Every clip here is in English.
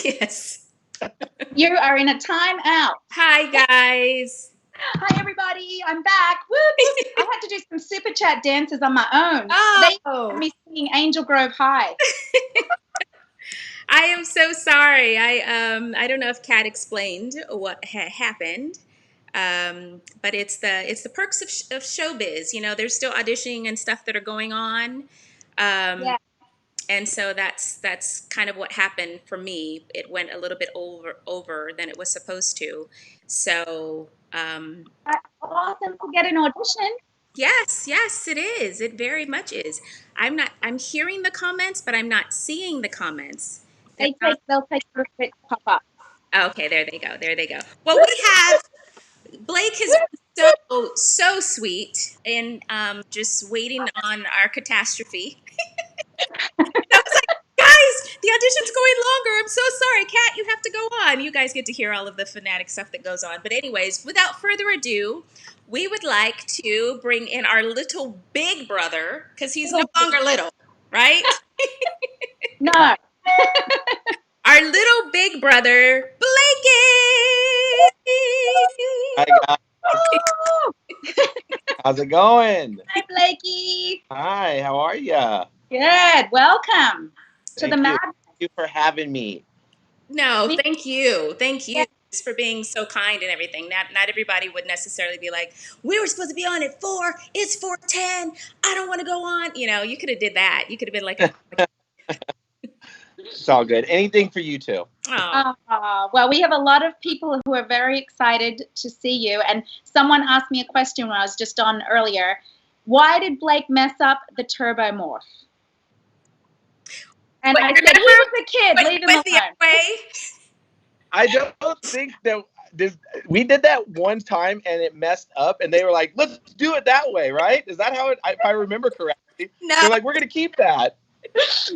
Yes. You are in a timeout. Hi, guys. Hi, everybody. I'm back. Woo! I had to do some super chat dances on my own. They Oh, had me singing Angel Grove High. I am so sorry. I don't know if Kat explained what happened, but it's the perks of showbiz. You know, there's still auditioning and stuff that are going on, Yeah. and so that's kind of what happened for me. It went a little bit over than it was supposed to. So That's awesome to get an audition. yes, it is. It very much is. I'm hearing the comments, but I'm not seeing the comments. They're not. They'll take a little bit to pop up. Okay, there they go. There they go. Well, we have Blake has been so sweet and just waiting on our catastrophe. I was like, guys, the audition's going longer. I'm so sorry, Kat. You have to go on. You guys get to hear all of the fanatic stuff that goes on. But anyways, without further ado, we would like to bring in our little big brother because he's no longer little, right? No. Our little big brother, Blakey. Hi guys, how's it going? Hi, Blakey. Hi, how are ya? Good. Welcome to the Thank Mad. you for having me. No, thank you. Thank you for being so kind and everything. Not everybody would necessarily be like, we were supposed to be on at 4, it's 4:10, I don't want to go on. You know, you could have did that. You could have been like, It's all good. Anything for you two. oh, Well, we have a lot of people who are very excited to see you. And someone asked me a question when I was just on earlier. Why did Blake mess up the turbo morph? And I said, he was a kid. Leave him alone. I don't think that we did that one time and it messed up, and they were like, "Let's do it that way," right? Is that how it? If I remember correctly, No. They're like, "We're gonna keep that."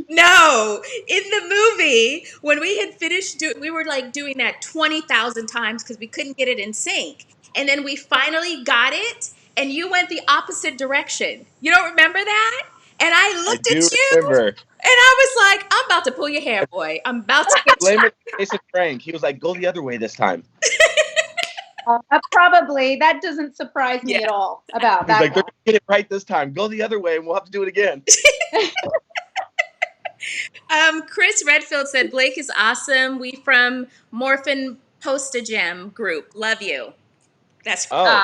No, in the movie, when we had finished, we were like doing that 20,000 times because we couldn't get it in sync. And then we finally got it, and you went the opposite direction. You don't remember that? And I looked at you, Remember. and I was like, I'm about to pull your hair, boy. I'm about to get Blame it on Jason Frank. He was like, "Go the other way this time." Probably. That doesn't surprise me at all about He's that. like, "They're gonna get it right this time. Go the other way, and we'll have to do it again." Chris Redfield said, Blake is awesome. We from Morphin Postagem group. Love you. That's Oh,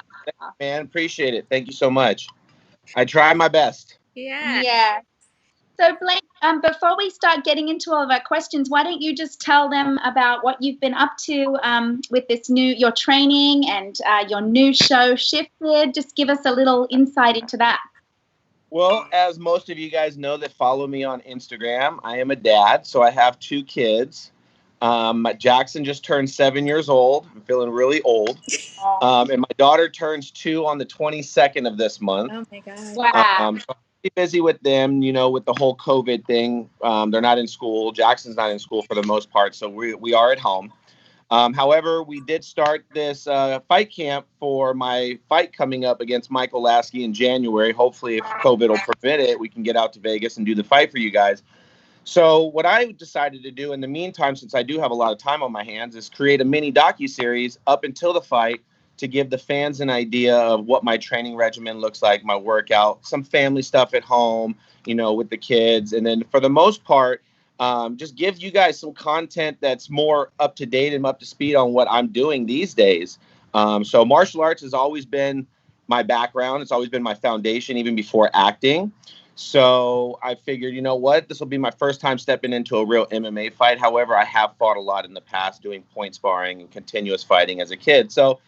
man, appreciate it. Thank you so much. I try my best. Yeah. So, Blake, before we start getting into all of our questions, why don't you just tell them about what you've been up to with your training and your new show, Shifted? Just give us a little insight into that. Well, as most of you guys know that follow me on Instagram, I am a dad, so I have 2 kids. Jackson just turned 7 years old. I'm feeling really old. And my daughter turns 2 on the 22nd of this month. Oh, my God. Wow. So I'm pretty busy with them, with the whole COVID thing. They're not in school. Jackson's not in school for the most part, so we are at home. However, we did start this fight camp for my fight coming up against Michael Lasky in January. Hopefully, if COVID will prevent it, we can get out to Vegas and do the fight for you guys. So what I decided to do in the meantime, since I do have a lot of time on my hands, is create a mini docuseries up until the fight to give the fans an idea of what my training regimen looks like, my workout, some family stuff at home, with the kids. And then for the most part, just give you guys some content that's more up to date and up to speed on what I'm doing these days. So martial arts has always been my background. It's always been my foundation, even before acting. So I figured, you know what, this will be my first time stepping into a real MMA fight. However, I have fought a lot in the past doing point sparring and continuous fighting as a kid. So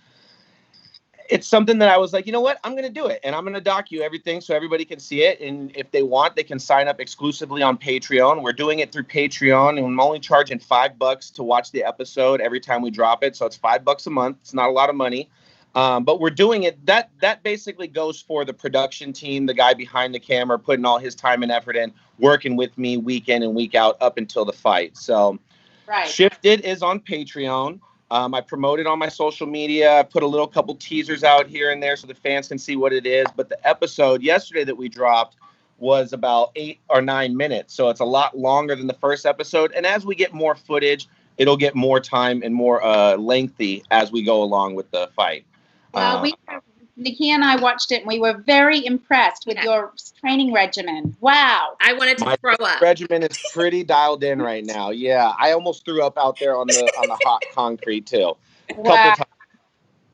it's something that I was like, you know what, I'm going to do it. And I'm going to docu everything so everybody can see it. And if they want, they can sign up exclusively on Patreon. We're doing it through Patreon, and I'm only charging $5 to watch the episode every time we drop it. So it's $5 a month. It's not a lot of money. But we're doing it. That basically goes for the production team, the guy behind the camera, putting all his time and effort in, working with me week in and week out up until the fight. So Shifted is on Patreon. I promote it on my social media. I put a couple teasers out here and there so the fans can see what it is. But the episode yesterday that we dropped was about 8 or 9 minutes. So it's a lot longer than the first episode. And as we get more footage, it'll get more time and more lengthy as we go along with the fight. Well, Nakia and I watched it, and we were very impressed with your training regimen. Wow. I wanted to My throw up. regimen is pretty dialed in right now. Yeah, I almost threw up out there on the hot concrete too, a couple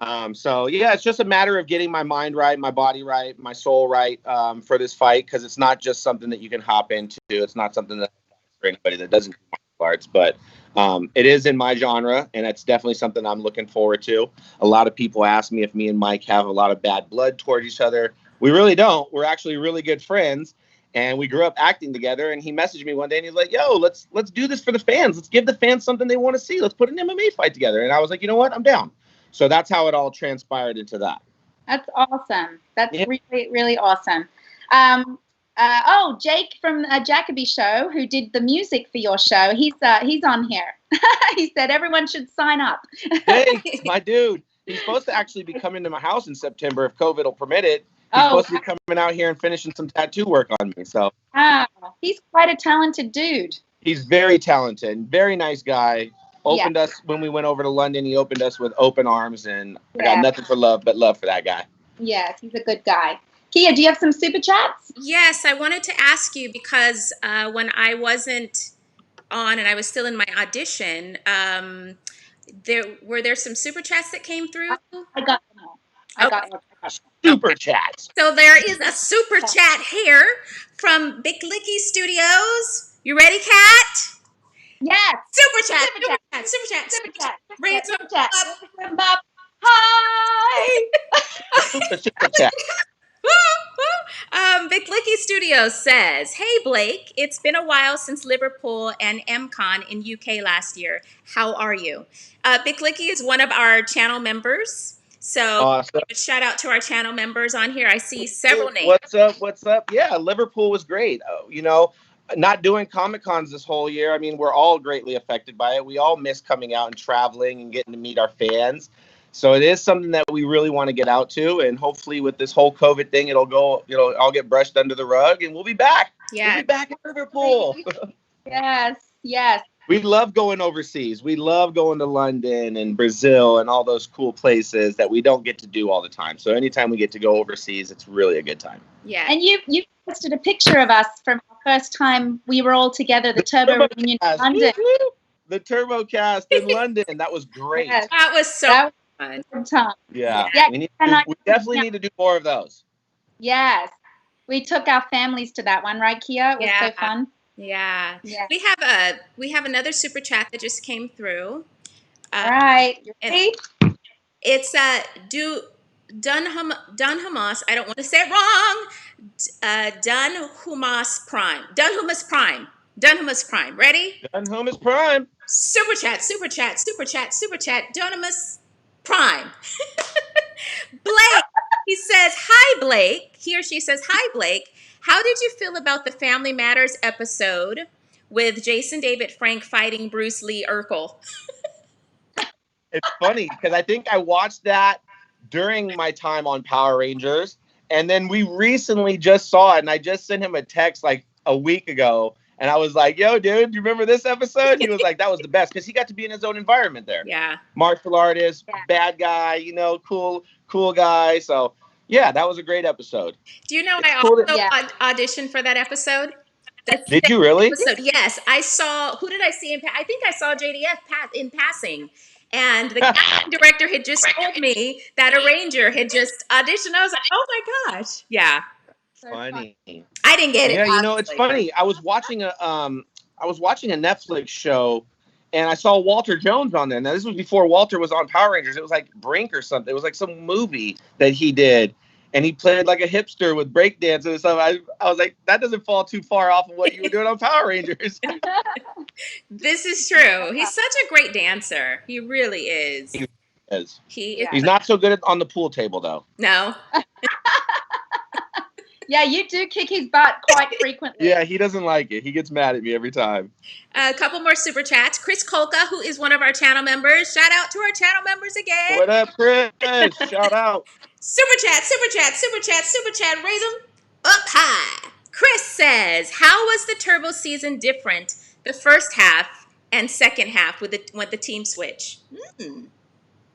times. So yeah, it's just a matter of getting my mind right, my body right, my soul right for this fight, because it's not just something that you can hop into. It's not something that for anybody that doesn't do martial arts, but it is in my genre, and it's definitely something I'm looking forward to. A lot of people ask me if me and Mike have a lot of bad blood towards each other. We really don't. We're actually really good friends, and we grew up acting together. And he messaged me one day, and he's like, "Yo, let's do this for the fans. Let's give the fans something they want to see. Let's put an MMA fight together." And I was like, "You know what? I'm down." So that's how it all transpired into that. That's awesome. That's really, really awesome. Jake from Jacoby Show, who did the music for your show, he's on here. He said everyone should sign up. Jake, my dude, he's supposed to actually be coming to my house in September if COVID will permit it. He's supposed to be coming out here and finishing some tattoo work on me. So he's quite a talented dude. He's very talented, very nice guy. Opened us when we went over to London. He opened us with open arms, and I got nothing for love but love for that guy. Yes, he's a good guy. Kia, do you have some super chats? Yes, I wanted to ask you because when I wasn't on and I was still in my audition, were there some super chats that came through? I got them all. I got super chats. So there is a super chat here from Big Licky Studios. You ready, Cat? Yes. Super chat. Super chat. Raise them up. Hi. Super chat. Big Licky Studios says, "Hey Blake, it's been a while since Liverpool and MCon in UK last year. How are you?" Big Licky is one of our channel members. So awesome. Give a shout out to our channel members on here. I see several names. What's up? Yeah, Liverpool was great. Not doing Comic Cons this whole year. I mean, we're all greatly affected by it. We all miss coming out and traveling and getting to meet our fans. So it is something that we really want to get out to, and hopefully with this whole COVID thing, I'll get brushed under the rug, and we'll be back. Yeah, we'll be back in Liverpool. Yes. We love going overseas. We love going to London and Brazil and all those cool places that we don't get to do all the time. So anytime we get to go overseas, it's really a good time. Yeah. And you posted a picture of us from our first time we were all together, the Turbo reunion in London. The Turbo Cast in London. That was great. Yes. That was so fun. Good time. Yeah. We definitely need to do more of those. Yes. We took our families to that one, right, Kia? It was so fun. Yeah. We have another super chat that just came through. All right. You ready? It's Dunhumas. I don't want to say it wrong. Dunhumas Prime. Dunhumas Prime. Dunhumas Prime. Ready? Dunhumas Prime. Super chat. Dunhumas Prime. Blake. He says, "Hi, Blake." He or she says, "Hi, Blake. How did you feel about the Family Matters episode with Jason David Frank fighting Bruce Lee Urkel?" It's funny because I think I watched that during my time on Power Rangers, and then we recently just saw it, and I just sent him a text like a week ago, and I was like, "Yo, dude, you remember this episode?" He was like, "That was the best," because he got to be in his own environment there. Yeah. Martial artist, bad guy, cool guy. So yeah, that was a great episode. Do you know I auditioned for that episode? Did you really? Episode. Yes, I saw. Who did I see? I think I saw JDF in passing, and the casting director had just told me that a ranger had just auditioned. I was like, "Oh my gosh, yeah." Funny. I didn't get it. Yeah, it's funny. I was watching a Netflix show, and I saw Walter Jones on there. Now this was before Walter was on Power Rangers. It was like Brink or something. It was like some movie that he did. And he played like a hipster with breakdance and stuff. I was like, that doesn't fall too far off of what you were doing on Power Rangers. This is true. He's such a great dancer. He really is. He is. He's not so good on the pool table, though. No. Yeah, you do kick his butt quite frequently. Yeah, he doesn't like it. He gets mad at me every time. A couple more super chats. Chris Kolka, who is one of our channel members. Shout out to our channel members again. What up, Chris? Shout out. Super chat. Raise them up high. Chris says, "How was the Turbo season different the first half and second half with the team switch?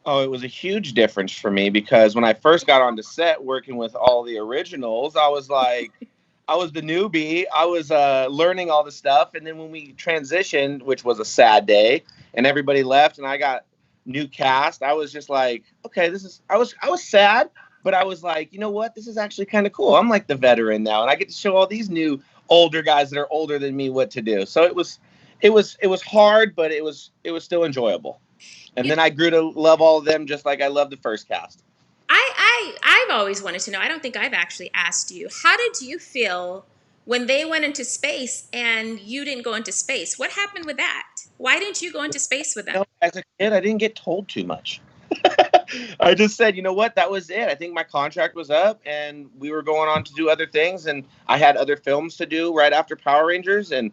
Oh, it was a huge difference for me because when I first got onto set working with all the originals, I was like, I was the newbie. I was learning all the stuff, and then when we transitioned, which was a sad day, and everybody left, and I got new cast, I was just like, okay, this is. I was sad, but I was like, you know what? This is actually kind of cool. I'm like the veteran now, and I get to show all these new older guys that are older than me what to do. So it was hard, but it was still enjoyable. And then I grew to love all of them just like I loved the first cast. I've always wanted to know. I don't think I've actually asked you. How did you feel when they went into space and you didn't go into space? What happened with that? Why didn't you go into space with them? As a kid, I didn't get told too much. I just said, you know what, that was it. I think my contract was up, and we were going on to do other things, and I had other films to do right after Power Rangers, and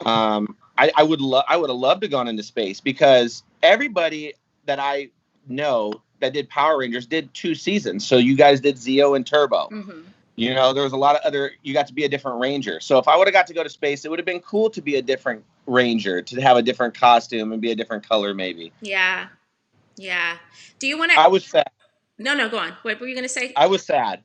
I would have loved to gone into space because everybody that I know that did Power Rangers did 2 seasons. So you guys did Zeo and Turbo. Mm-hmm. You know, there was a lot of other. You got to be a different Ranger. So if I would have got to go to space, it would have been cool to be a different Ranger, to have a different costume and be a different color, maybe. Yeah, yeah. Do you want to? I was sad. No, go on. What were you going to say? I was sad.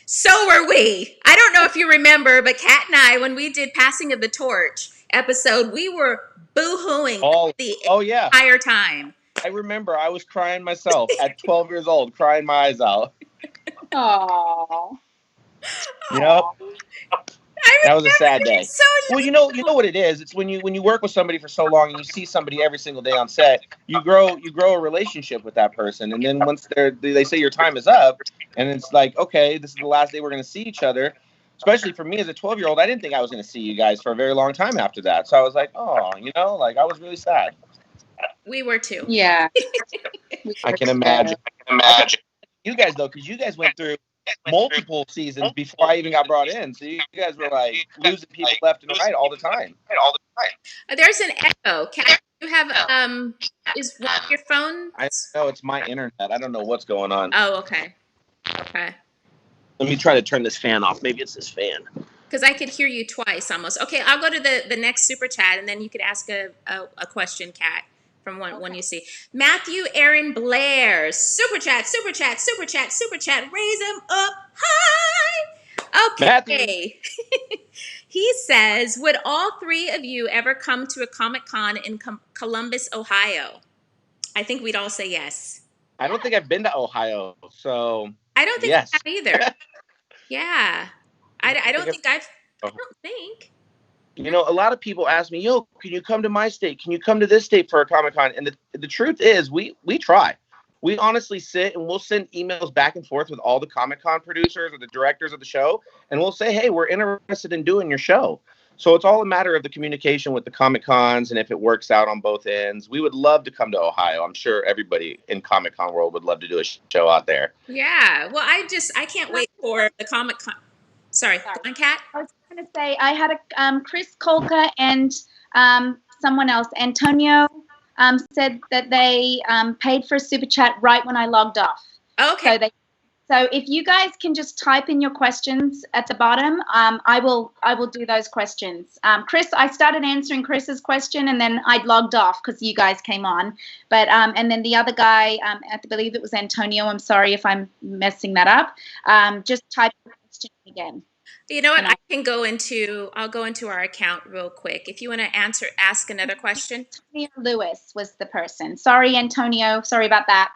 So were we. I don't know if you remember, but Kat and I, when we did Passing of the Torch episode, we were boo-hooing the entire time. I remember I was crying myself at 12 years old, crying my eyes out. Aww. Yep. That was a sad day. So well, you know what it is. It's when you work with somebody for so long and you see somebody every single day on set, you grow a relationship with that person, and then once they say your time is up, and it's like, okay, this is the last day we're going to see each other. Especially for me as a 12-year-old, I didn't think I was going to see you guys for a very long time after that. So I was like, oh, like I was really sad. We were too. Yeah. I can imagine. You guys though, because you guys went through multiple seasons before I even got brought in. So you guys were like losing people left and right all the time. There's an echo. Kat, you have is one of your phone? I know it's my internet. I don't know what's going on. Oh, okay. Okay. Let me try to turn this fan off. Maybe it's this fan. Because I could hear you twice almost. Okay, I'll go to the next super chat, and then you could ask a question, Kat, from one you see. Matthew Aaron Blair, super chat. Raise him up high. Okay. He says, would all 3 of you ever come to a Comic-Con in Columbus, Ohio? I think we'd all say yes. I don't think I've been to Ohio, so I don't think yes. I have either. Yeah. I don't think. You know, a lot of people ask me, yo, can you come to my state? Can you come to this state for a Comic-Con? And the truth is, we try. We honestly sit and we'll send emails back and forth with all the Comic-Con producers or the directors of the show. And we'll say, hey, we're interested in doing your show. So it's all a matter of the communication with the Comic-Cons and if it works out on both ends. We would love to come to Ohio. I'm sure everybody in Comic-Con world would love to do a show out there. Yeah. Well, I can't wait for the Comic-Con. Sorry. Go on, Kat. I was going to say, I had a Chris Colker and someone else, Antonio, said that they paid for a super chat right when I logged off. Okay. So if you guys can just type in your questions at the bottom, I will do those questions. Chris, I started answering Chris's question and then I logged off because you guys came on. But and then the other guy, I believe it was Antonio. I'm sorry if I'm messing that up. Just type the question again. You know what? I'll go into our account real quick. If you want to ask another question. Antonio Lewis was the person. Sorry, Antonio. Sorry about that.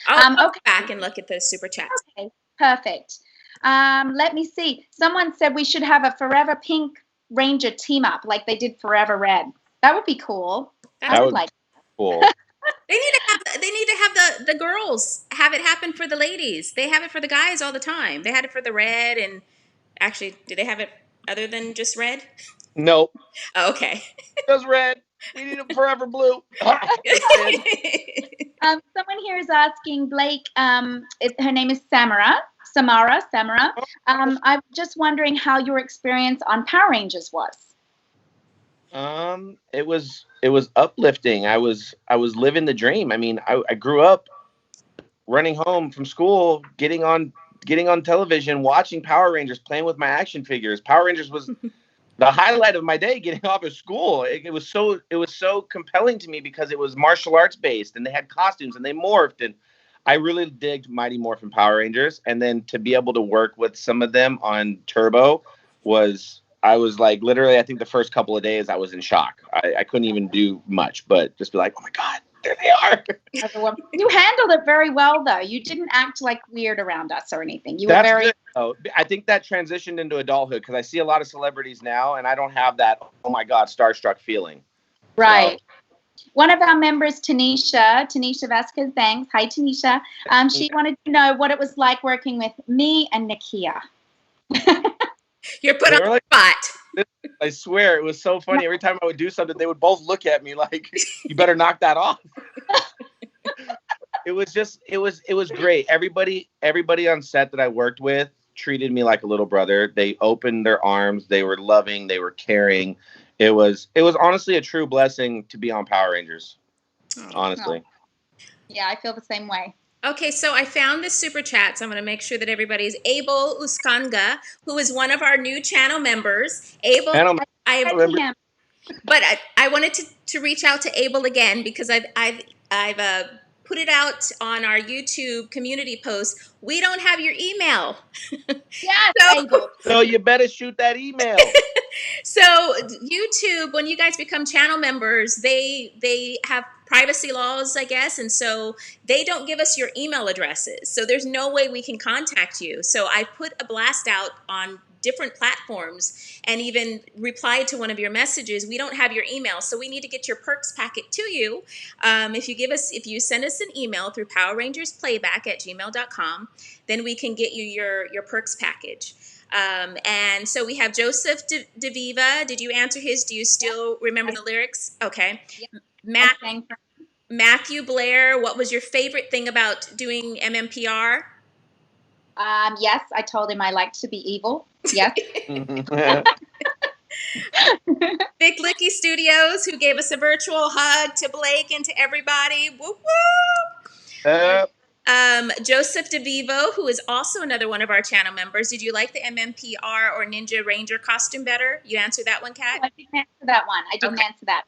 I'll go back and look at the super chats. Okay, perfect. Let me see. Someone said we should have a Forever Pink Ranger team up like they did Forever Red. That would be cool. I would like cool. They need to have the girls have it happen for the ladies. They have it for the guys all the time. They had it for the red, and actually, do they have it other than just red? Nope. Oh, okay. Just red. We need a Forever Blue. Someone here is asking Blake. Her name is Samara. I'm just wondering how your experience on Power Rangers was. It was uplifting. I was living the dream. I mean, I grew up running home from school, getting on television, watching Power Rangers, playing with my action figures. Power Rangers was the highlight of my day getting off of school. It was so compelling to me because it was martial arts based and they had costumes and they morphed, and I really digged Mighty Morphin Power Rangers. And then to be able to work with some of them on Turbo I was like, literally, I think the first couple of days I was in shock. I couldn't even do much, but just be like, oh my God, there they are. You handled it very well, though. You didn't act like weird around us or anything. You were That's very good. Oh, I think that transitioned into adulthood because I see a lot of celebrities now, and I don't have that, oh my God, starstruck feeling. right. So, one of our members, Tanisha Vasquez, thanks. Hi, Tanisha. She wanted to know what it was like working with me and Nakia. You're put on the spot. I swear, it was so funny. Every time I would do something, they would both look at me like, you better knock that off. It was great. Everybody on set that I worked with treated me like a little brother. They opened their arms. They were loving. They were caring. It was honestly a true blessing to be on Power Rangers. Honestly. Yeah, I feel the same way. Okay, so I found this super chat, so I'm going to make sure that everybody's Abel Uskanga, who is one of our new channel members. Abel, but I wanted to reach out to Abel again because I've put it out on our YouTube community post. We don't have your email. Yes, Abel. So you better shoot that email. So YouTube, when you guys become channel members, they have privacy laws, I guess, and so they don't give us your email addresses. So there's no way we can contact you. So I put a blast out on different platforms and even replied to one of your messages. We don't have your email, so we need to get your perks packet to you. If you send us an email through powerrangersplayback@gmail.com, then we can get you your perks package. And so we have Joseph DeViva. Did you answer his? Do you still remember the lyrics? Okay. Yeah. Matthew Blair, what was your favorite thing about doing MMPR? Yes, I told him I liked to be evil. Yes. Big Licky Studios, who gave us a virtual hug to Blake and to everybody. Whoop, whoop. Joseph DeVivo, who is also another one of our channel members. Did you like the MMPR or Ninja Ranger costume better? You answered that one, Kat? No, I didn't answer that one. I didn't answer that.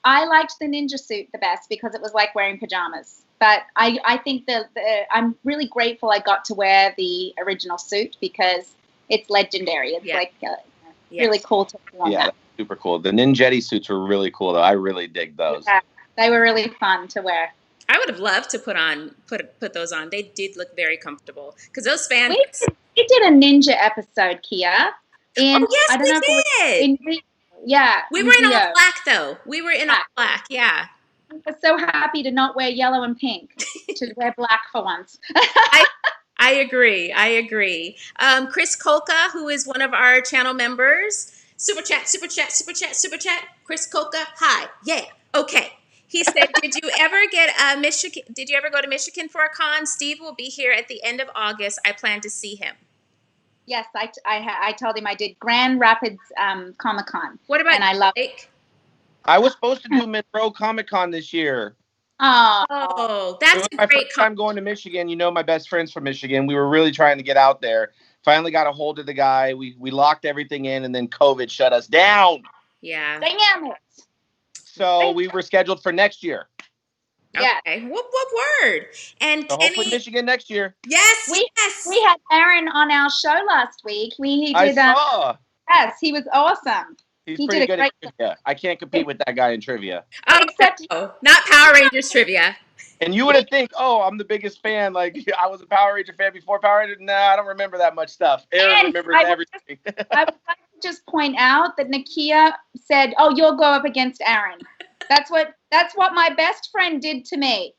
I liked the ninja suit the best because it was like wearing pajamas. But I think I'm really grateful I got to wear the original suit because it's legendary. It's really cool to wear. Yeah, that's super cool. The Ninjetti suits were really cool, though. I really dig those. Yeah, they were really fun to wear. I would have loved to put those on. They did look very comfortable because those fans. We did a ninja episode, Kia. Yes, we did. Yeah. We were in all black, though. We were in all black, yeah. I was so happy to not wear yellow and pink, to wear black for once. I agree. Chris Kolka, who is one of our channel members. Super chat. Chris Kolka, hi. Yeah. Okay. He said, did you ever go to Michigan for a con? Steve will be here at the end of August. I plan to see him. Yes, I told him I did Grand Rapids Comic-Con. What about I love Blake? I was supposed to do Monroe Comic-Con this year. Oh, that's my great first time going to Michigan. You know, my best friend's from Michigan. We were really trying to get out there. Finally got a hold of the guy. We locked everything in, and then COVID shut us down. Yeah. Damn it. So we were scheduled for next year. Yeah. Okay. Whoop word. And so hopefully Michigan next year. Yes. We had Aaron on our show last week. I saw. Yes, he was awesome. He's pretty good at trivia. I can't compete with that guy in trivia. Except not Power Rangers trivia. And you would think, I'm the biggest fan. Like, I was a Power Ranger fan before Power Ranger. Nah, I don't remember that much stuff. Aaron remembers everything. I would like to just point out that Nakia said, you'll go up against Aaron. That's what my best friend did to me.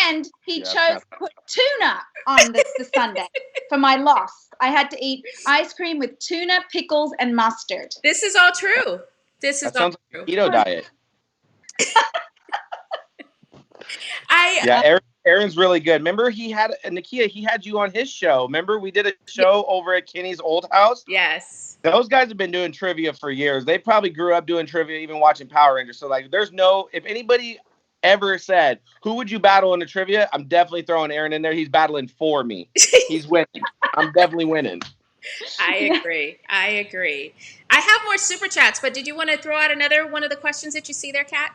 And he chose to put tuna on the Sunday for my loss. I had to eat ice cream with tuna, pickles, and mustard. This is all true. Sounds like a keto diet. Aaron's really good. Remember, Nakia, he had you on his show. Remember, we did a show over at Kenny's old house? Yes. Those guys have been doing trivia for years. They probably grew up doing trivia, even watching Power Rangers. So, like, if anybody ever said, who would you battle in the trivia? I'm definitely throwing Aaron in there. He's battling for me. He's winning. I'm definitely winning. I agree. I agree. I have more super chats, but did you want to throw out another one of the questions that you see there, Kat?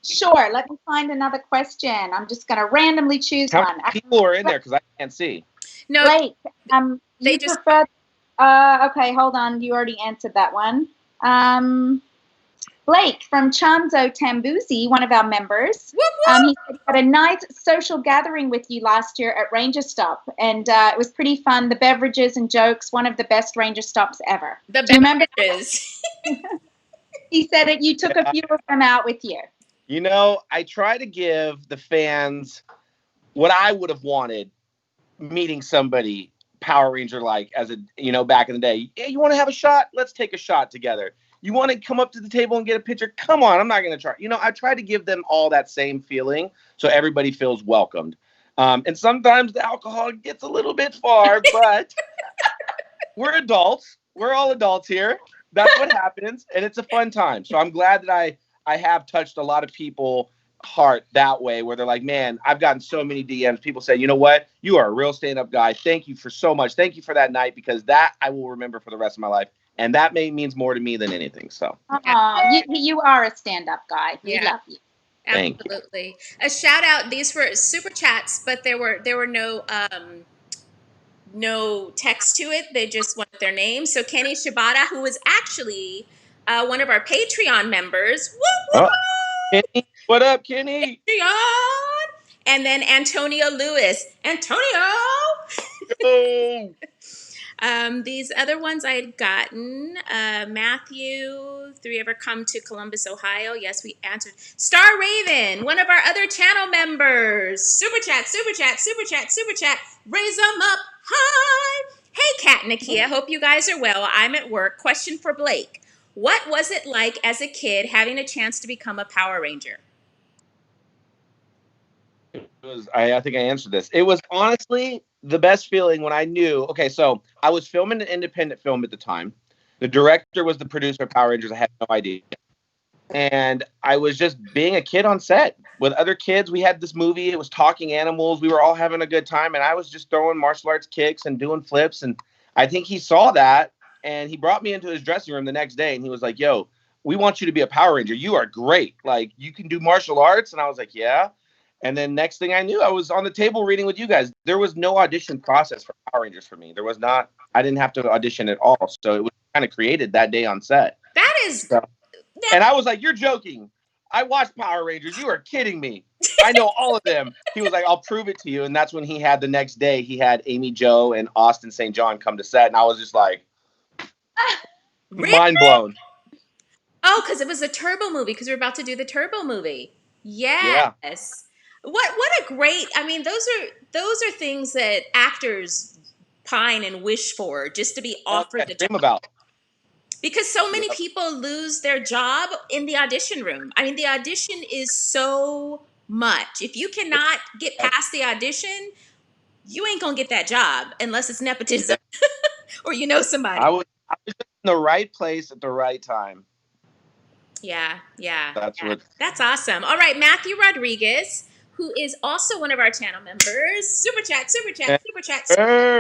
Sure. Let me find another question. I'm just going to randomly choose How one. many people are in there? Because I can't see. No, Blake, they you just prefer. Okay, hold on. You already answered that one. Blake from Chanzo Tambuzi, one of our members, whoop whoop. he said he had a nice social gathering with you last year at Ranger Stop, and it was pretty fun. The beverages and jokes, one of the best Ranger Stops ever. The Do you remember? beverages. He said that you took a few of them out with you. You know, I try to give the fans what I would have wanted meeting somebody Power Ranger like as back in the day. Yeah, you want to have a shot? Let's take a shot together. You want to come up to the table and get a picture? Come on, I'm not going to try. I try to give them all that same feeling so everybody feels welcomed. And sometimes the alcohol gets a little bit far, but we're adults. We're all adults here. That's what happens, and it's a fun time. So I'm glad that I have touched a lot of people heart that way, where they're like, man, I've gotten so many DMs. People say, you know what? You are a real stand-up guy. Thank you for so much. Thank you for that night, because that I will remember for the rest of my life. And that means more to me than anything. So You are a stand-up guy. We Yeah. love you. Thank you. Absolutely. A shout out. These were super chats, but there were no text to it. They just wanted their name. So Kenny Shibata, who was actually one of our Patreon members. Whoop, Oh, whoop, Kenny, what up, Kenny? Patreon. And then Antonio Lewis. Antonio. Oh. These other ones I had gotten. Matthew, 3 ever come to Columbus, Ohio? Yes, we answered. Star Raven, one of our other channel members. Super chat, super chat, super chat, super chat. Raise them up high. Hey, Kat and Nakia, hope you guys are well. I'm at work. Question for Blake. What was it like as a kid having a chance to become a Power Ranger? I think I answered this. It was honestly the best feeling when I knew. Okay, so I was filming an independent film at the time. The director was the producer of Power Rangers. I had no idea. And I was just being a kid on set with other kids. We had this movie. It was talking animals. We were all having a good time. And I was just throwing martial arts kicks and doing flips. And I think he saw that. And he brought me into his dressing room the next day. And he was like, yo, we want you to be a Power Ranger. You are great. Like, you can do martial arts. And I was like, yeah. And then next thing I knew, I was on the table reading with you guys. There was no audition process for Power Rangers for me. There was not. I didn't have to audition at all. So it was kind of created that day on set. That is. So, and I was like, you're joking. I watched Power Rangers. You are kidding me. I know all of them. He was like, I'll prove it to you. And that's when he had the next day, he had Amy Jo and Austin St. John come to set. And I was just like, Really? mind blown. Oh, because it was a Turbo movie, because we're about to do the Turbo movie. Yes. Yeah. What a great, I mean, those are things that actors pine and wish for, just to be offered the dream job. about. Because so many people lose their job in the audition room. I mean, the audition is so much. If you cannot get past the audition, you ain't gonna get that job unless it's nepotism or you know somebody. I was just in the right place at the right time. Yeah. What. That's awesome. All right, Matthew Rodriguez, who is also one of our channel members. Super chat.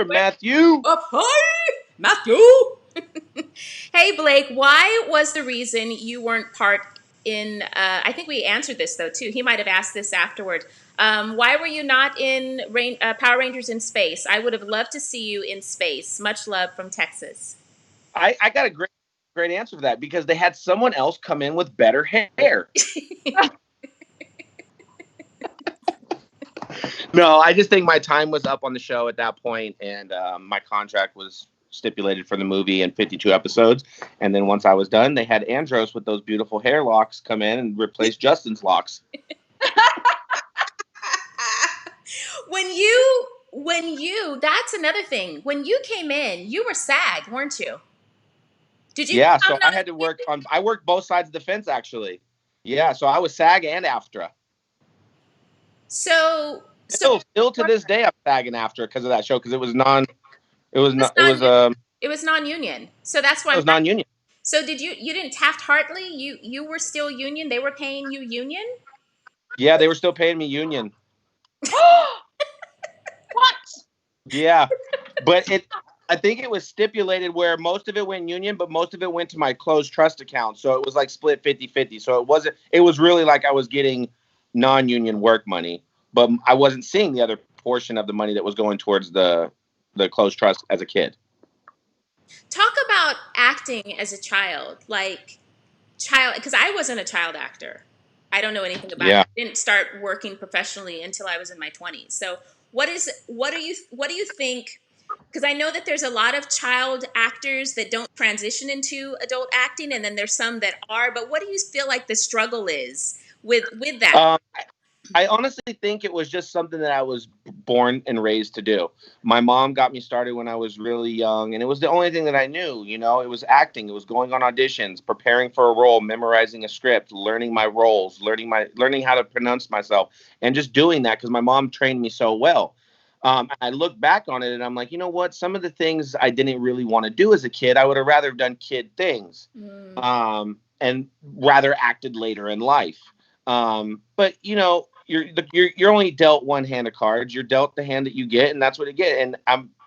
Matthew. Up high, Matthew. Hey, Blake, why was the reason you weren't part in, I think we answered this, though, too. He might have asked this afterward. Why were you not in Power Rangers in Space? I would have loved to see you in space. Much love from Texas. I got a great answer for that, because they had someone else come in with better hair. No, I just think my time was up on the show at that point, and my contract was stipulated for the movie in 52 episodes. And then once I was done, they had Andros with those beautiful hair locks come in and replace Justin's locks. When you, that's another thing. When you came in, you were SAG, weren't you? Did you? Yeah, so I had to work on, I worked both sides of the fence, actually. Yeah, so I was SAG and AFTRA. So still to this day, I'm SAG and AFTRA because of that show, because it was non-union. So that's why it was non-union. So did you didn't Taft-Hartley? You were still union? They were paying you union? Yeah, they were still paying me union. What? Yeah, but I think it was stipulated where most of it went union, but most of it went to my closed trust account. So it was like split 50-50. So it was really like I was getting non-union work money, but I wasn't seeing the other portion of the money that was going towards the closed trust as a kid. Talk about acting as a child, because I wasn't a child actor. I don't know anything about it. Yeah. I didn't start working professionally until I was in my 20s. So what do you think? Because I know that there's a lot of child actors that don't transition into adult acting, and then there's some that are. But what do you feel like the struggle is with that? I honestly think it was just something that I was born and raised to do. My mom got me started when I was really young, and it was the only thing that I knew. You know, it was acting. It was going on auditions, preparing for a role, memorizing a script, learning my roles, learning how to pronounce myself, and just doing that because my mom trained me so well. I look back on it and I'm like, you know what? Some of the things I didn't really want to do as a kid, I would have rather done kid things, and rather acted later in life. But you know, you're only dealt one hand of cards. You're dealt the hand that you get, and that's what you get. And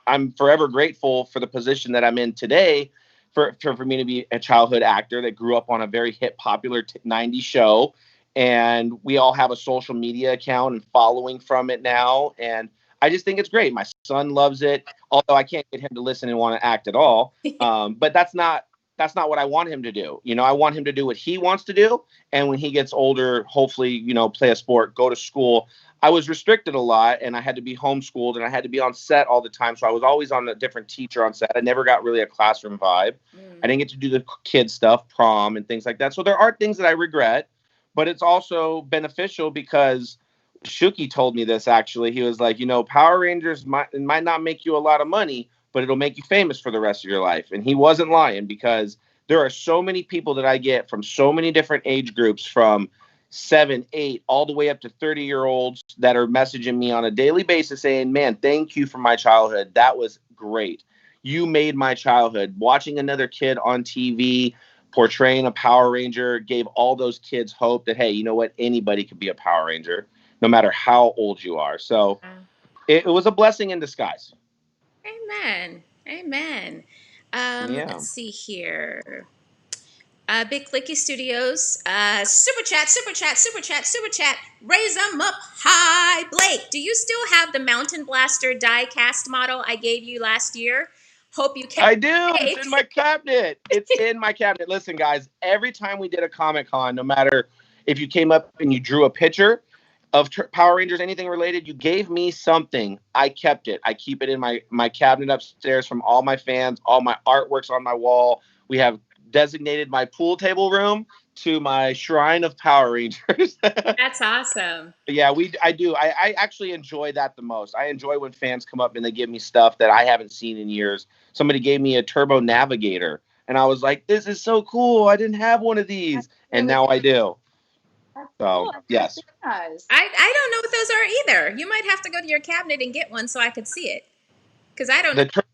I'm forever grateful for the position that I'm in today, for me to be a childhood actor that grew up on a very hit, popular 90s show, and we all have a social media account and following from it now. And I just think it's great. My son loves it, although I can't get him to listen and want to act at all. But that's not what I want him to do. You know, I want him to do what he wants to do. And when he gets older, hopefully, you know, play a sport, go to school. I was restricted a lot and I had to be homeschooled and I had to be on set all the time. So I was always on a different teacher on set. I never got really a classroom vibe. I didn't get to do the kid stuff, prom and things like that. So there are things that I regret, but it's also beneficial because Shuki told me this actually. He was like, you know, Power Rangers might not make you a lot of money, but it'll make you famous for the rest of your life. And he wasn't lying because there are so many people that I get from so many different age groups, from 7, 8, all the way up to 30-year-olds that are messaging me on a daily basis saying, man, thank you for my childhood. That was great. You made my childhood. Watching another kid on TV portraying a Power Ranger gave all those kids hope that, hey, you know what? Anybody could be a Power Ranger, no matter how old you are. So it was a blessing in disguise. Amen. Amen. Yeah. Let's see here. Big Clicky Studios. Super chat, super chat, super chat, super chat. Raise them up high. Blake, do you still have the Mountain Blaster die cast model I gave you last year? Hope you kept I do. it It's safe. in my cabinet. It's in my cabinet. Listen, guys, every time we did a Comic-Con, no matter if you came up and you drew a picture of Power Rangers, anything related, you gave me something. I kept it. I keep it in my cabinet upstairs from all my fans, all my artwork's on my wall. We have designated my pool table room to my shrine of Power Rangers. That's awesome. Yeah, I do. I actually enjoy that the most. I enjoy when fans come up and they give me stuff that I haven't seen in years. Somebody gave me a Turbo Navigator, and I was like, "This is so cool! I didn't have one of these, and now I do." That's So cool. yes, I don't know what those are either. You might have to go to your cabinet and get one so I could see it. Because I don't know. the Turbo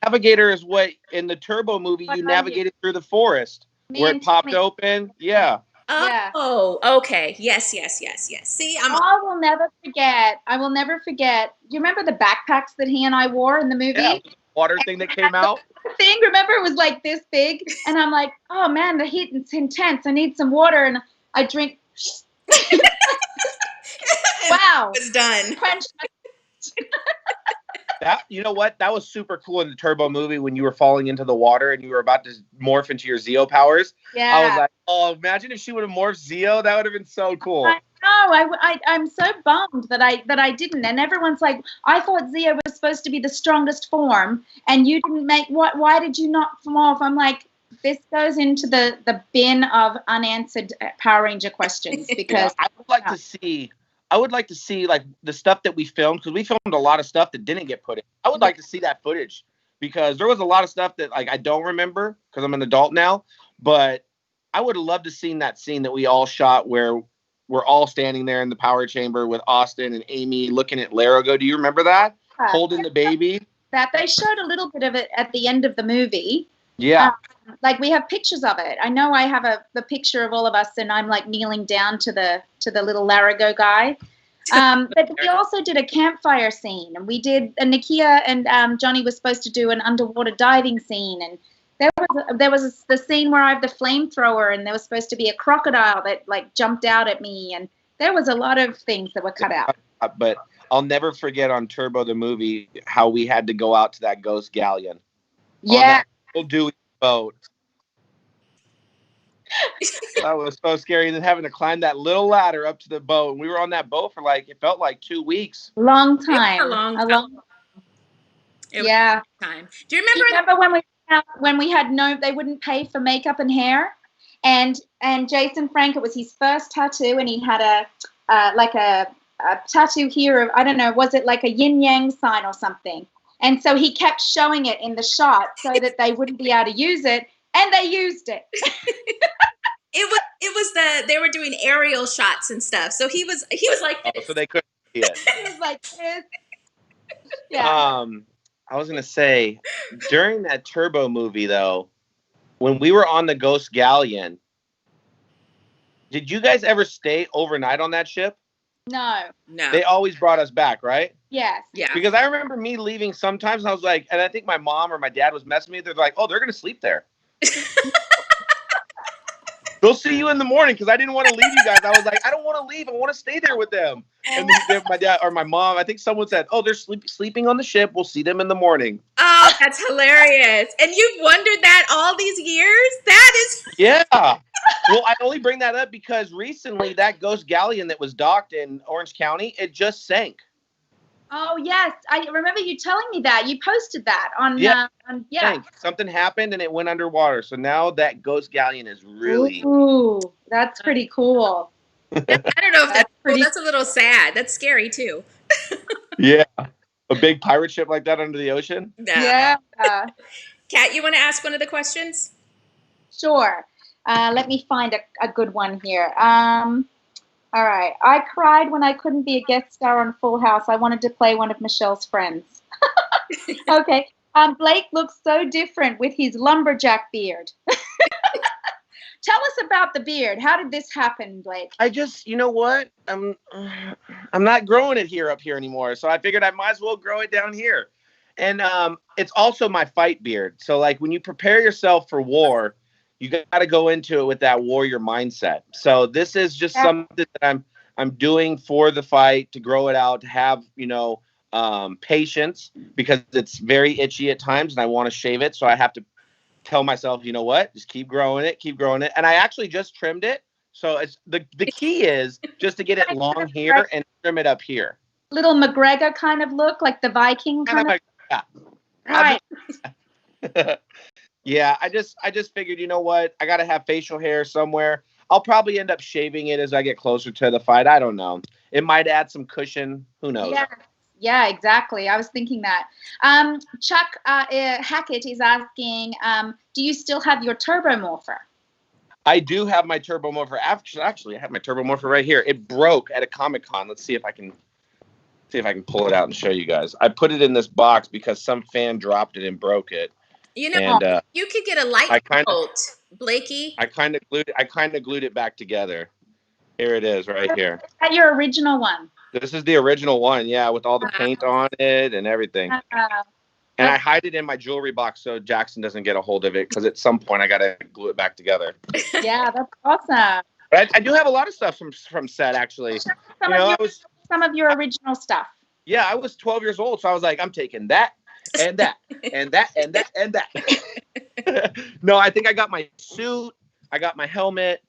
Navigator is what in the Turbo movie you navigated through the forest Me where it and popped Tommy. open. Yeah, Yeah. Oh, okay. Yes, yes, yes, yes. See, I will never forget. I will never forget. Do you remember the backpacks that he and I wore in the yeah. movie? Water thing that came out. Thing, remember, it was like this big, and I'm like, oh man, the heat is intense. I need some water, and I drink. Wow, it's done. quench. That, you know what? That was super cool in the Turbo movie when you were falling into the water and you were about to morph into your Zeo powers. Yeah. I was like, oh, imagine if she would have morphed Zeo. That would have been so cool. I know. I'm so bummed that I didn't. And everyone's like, I thought Zeo was supposed to be the strongest form, and you didn't make what? Why did you not morph? I'm like, this goes into the bin of unanswered Power Ranger questions because I would like to see. I would like to see like the stuff that we filmed, because we filmed a lot of stuff that didn't get put in. I would like to see that footage because there was a lot of stuff that like I don't remember because I'm an adult now. But I would have loved to seen that scene that we all shot where we're all standing there in the power chamber with Austin and Amy looking at Larago. Do you remember that? Holding the baby. that they showed a little bit of it at the end of the movie. Yeah. Like we have pictures of it. I know I have the picture of all of us, and I'm like kneeling down to the little Larago guy. But we also did a campfire scene, and and Nakia and Johnny was supposed to do an underwater diving scene, and there was the scene where I have the flamethrower, and there was supposed to be a crocodile that like jumped out at me, and there was a lot of things that were cut out. But I'll never forget on Turbo the movie how we had to go out to that ghost galleon. Yeah. On that little Dewey boat. That was so scary. And then having to climb that little ladder up to the boat. And we were on that boat for it felt like 2 weeks. Long time. A long time. Yeah. Time. Do you remember when we had they wouldn't pay for makeup and hair, and Jason Frank, it was his first tattoo, and he had a tattoo here of, I don't know, was it like a yin yang sign or something? And so he kept showing it in the shot so that they wouldn't be able to use it, and they used it. It was they were doing aerial shots and stuff. So he was like this. So they couldn't see it. He was like this. Yeah. I was gonna say, during that Turbo movie though, when we were on the Ghost Galleon, did you guys ever stay overnight on that ship? No. They always brought us back, right? Yes. Yeah. Because I remember me leaving sometimes, and I was like, and I think my mom or my dad was messing with me. They're like, "Oh, they're gonna sleep there." They'll see you in the morning, because I didn't want to leave you guys. I was like, I don't want to leave. I want to stay there with them. And then my dad or my mom, I think someone said, "Oh, they're sleeping on the ship. We'll see them in the morning." Oh, that's hilarious. And you've wondered that all these years? That is... Yeah. Well, I only bring that up because recently that Ghost Galleon that was docked in Orange County, it just sank. Oh, yes. I remember you telling me that. You posted that on... Sank. Something happened and it went underwater. So now that Ghost Galleon is really... Ooh, that's pretty cool. I don't know if that's cool. That's a little sad. That's scary, too. Yeah. A big pirate ship like that under the ocean? No. Yeah. Kat, you want to ask one of the questions? Sure. Let me find a good one here. All right. I cried when I couldn't be a guest star on Full House. I wanted to play one of Michelle's friends. Okay. Blake looks so different with his lumberjack beard. Tell us about the beard. How did this happen, Blake? I just, you know what? I'm not growing it up here anymore. So I figured I might as well grow it down here. And it's also my fight beard. So like when you prepare yourself for war, you got to go into it with that warrior mindset. So this is just something that I'm doing for the fight, to grow it out, to have, patience, because it's very itchy at times and I want to shave it. So I have to tell myself, you know what, just keep growing it. And I actually just trimmed it. So it's the key is just to get it long here and trim it up here. Little McGregor kind of look, like the Viking kind of. Yeah. Right. Yeah, I just figured, you know what? I got to have facial hair somewhere. I'll probably end up shaving it as I get closer to the fight. I don't know. It might add some cushion. Who knows? Yeah, exactly. I was thinking that. Chuck Hackett is asking, do you still have your Turbo Morpher? I do have my Turbo Morpher. Actually, I have my Turbo Morpher right here. It broke at a Comic-Con. Let's see if I can pull it out and show you guys. I put it in this box because some fan dropped it and broke it. You could get a light bolt, Blakey. I kind of glued it back together. Here it is, right here. Is that your original one? This is the original one, yeah, with all the paint on it and everything. And I hide it in my jewelry box so Jackson doesn't get a hold of it, because at some point I got to glue it back together. Yeah, that's awesome. But I do have a lot of stuff from set, actually. Some of your original stuff. Yeah, I was 12 years old, so I was like, I'm taking that and that and that and that and that. No, I think I got my suit, I got my helmet,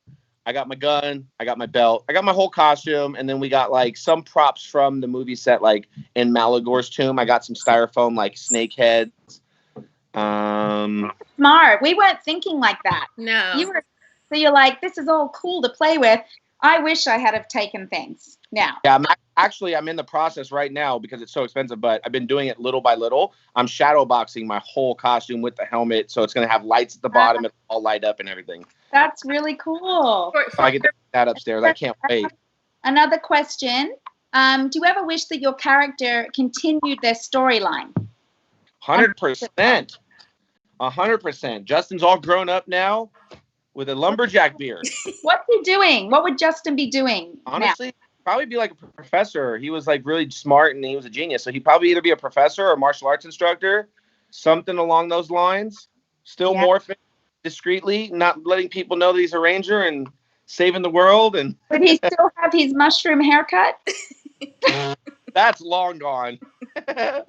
I got my gun, I got my belt, I got my whole costume, and then we got like some props from the movie set, like in Malagor's tomb. I got some styrofoam like snake heads. Smart. We weren't thinking like that. No. So you're like, this is all cool to play with. I wish I had have taken things. Now. Yeah, I'm in the process right now because it's so expensive, but I've been doing it little by little. I'm shadow boxing my whole costume with the helmet, so it's going to have lights at the bottom. It'll all light up and everything. That's really cool. So I get that upstairs. I can't wait. Another question. Do you ever wish that your character continued their storyline? 100%. 100%. Justin's all grown up now. with a lumberjack beard. What's he doing? What would Justin be doing? Honestly, now? I probably be like a professor. He was like really smart and he was a genius. So he'd probably either be a professor or a martial arts instructor, something along those lines. Still Yeah. morphing discreetly, not letting people know that he's a ranger and saving the world. And Would he still have his mushroom haircut? that's long gone. That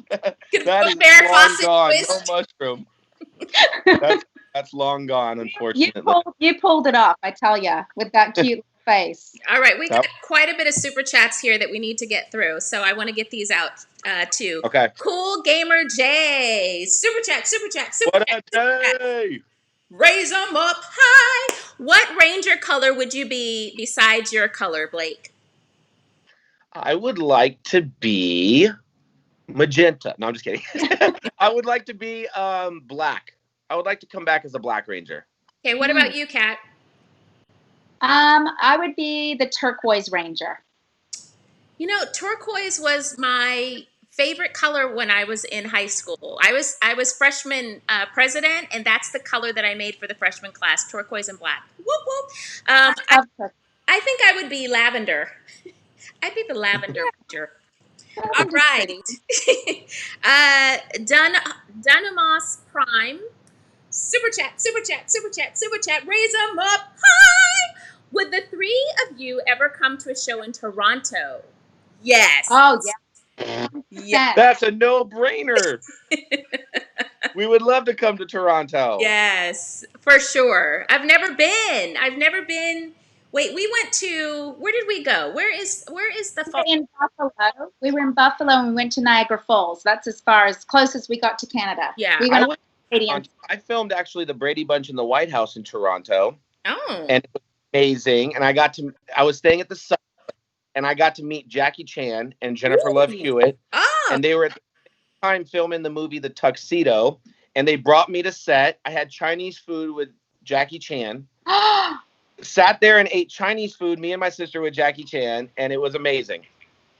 is Farrah long Fawcett gone. No twist. mushroom. That's long gone, unfortunately. You pulled it off, I tell you, with that cute face. All right, we got Yep. quite a bit of super chats here that we need to get through, so I want to get these out too. Okay. Cool Gamer J, super chat, super chat, super What chat, up, super chat. Jay? Raise them up high. What ranger color would you be besides your color, Blake? I would like to be magenta. No, I'm just kidding. I would like to be black. I would like to come back as a black ranger. Okay, what about you, Kat? I would be the turquoise ranger. You know, turquoise was my favorite color when I was in high school. I was freshman president, and that's the color that I made for the freshman class: turquoise and black. Whoop whoop. I think I would be lavender. I'd be the lavender ranger. All right. Dunamos Prime. Super chat, super chat, super chat, super chat. Raise them up high. Would the three of you ever come to a show in Toronto? Yes. Oh, yeah. Yes. That's a no-brainer. We would love to come to Toronto. Yes, for sure. I've never been. Wait, we went to, where did we go? Where is the fall? In Buffalo. We were in Buffalo and we went to Niagara Falls. That's as close as we got to Canada. Yeah. We went I filmed actually the Brady Bunch in the White House in Toronto. Oh. And it was amazing. And I was staying at the site and I got to meet Jackie Chan and Jennifer Love Hewitt. Oh. And they were at the time filming the movie The Tuxedo. And they brought me to set. I had Chinese food with Jackie Chan. Sat there and ate Chinese food, me and my sister with Jackie Chan, and it was amazing.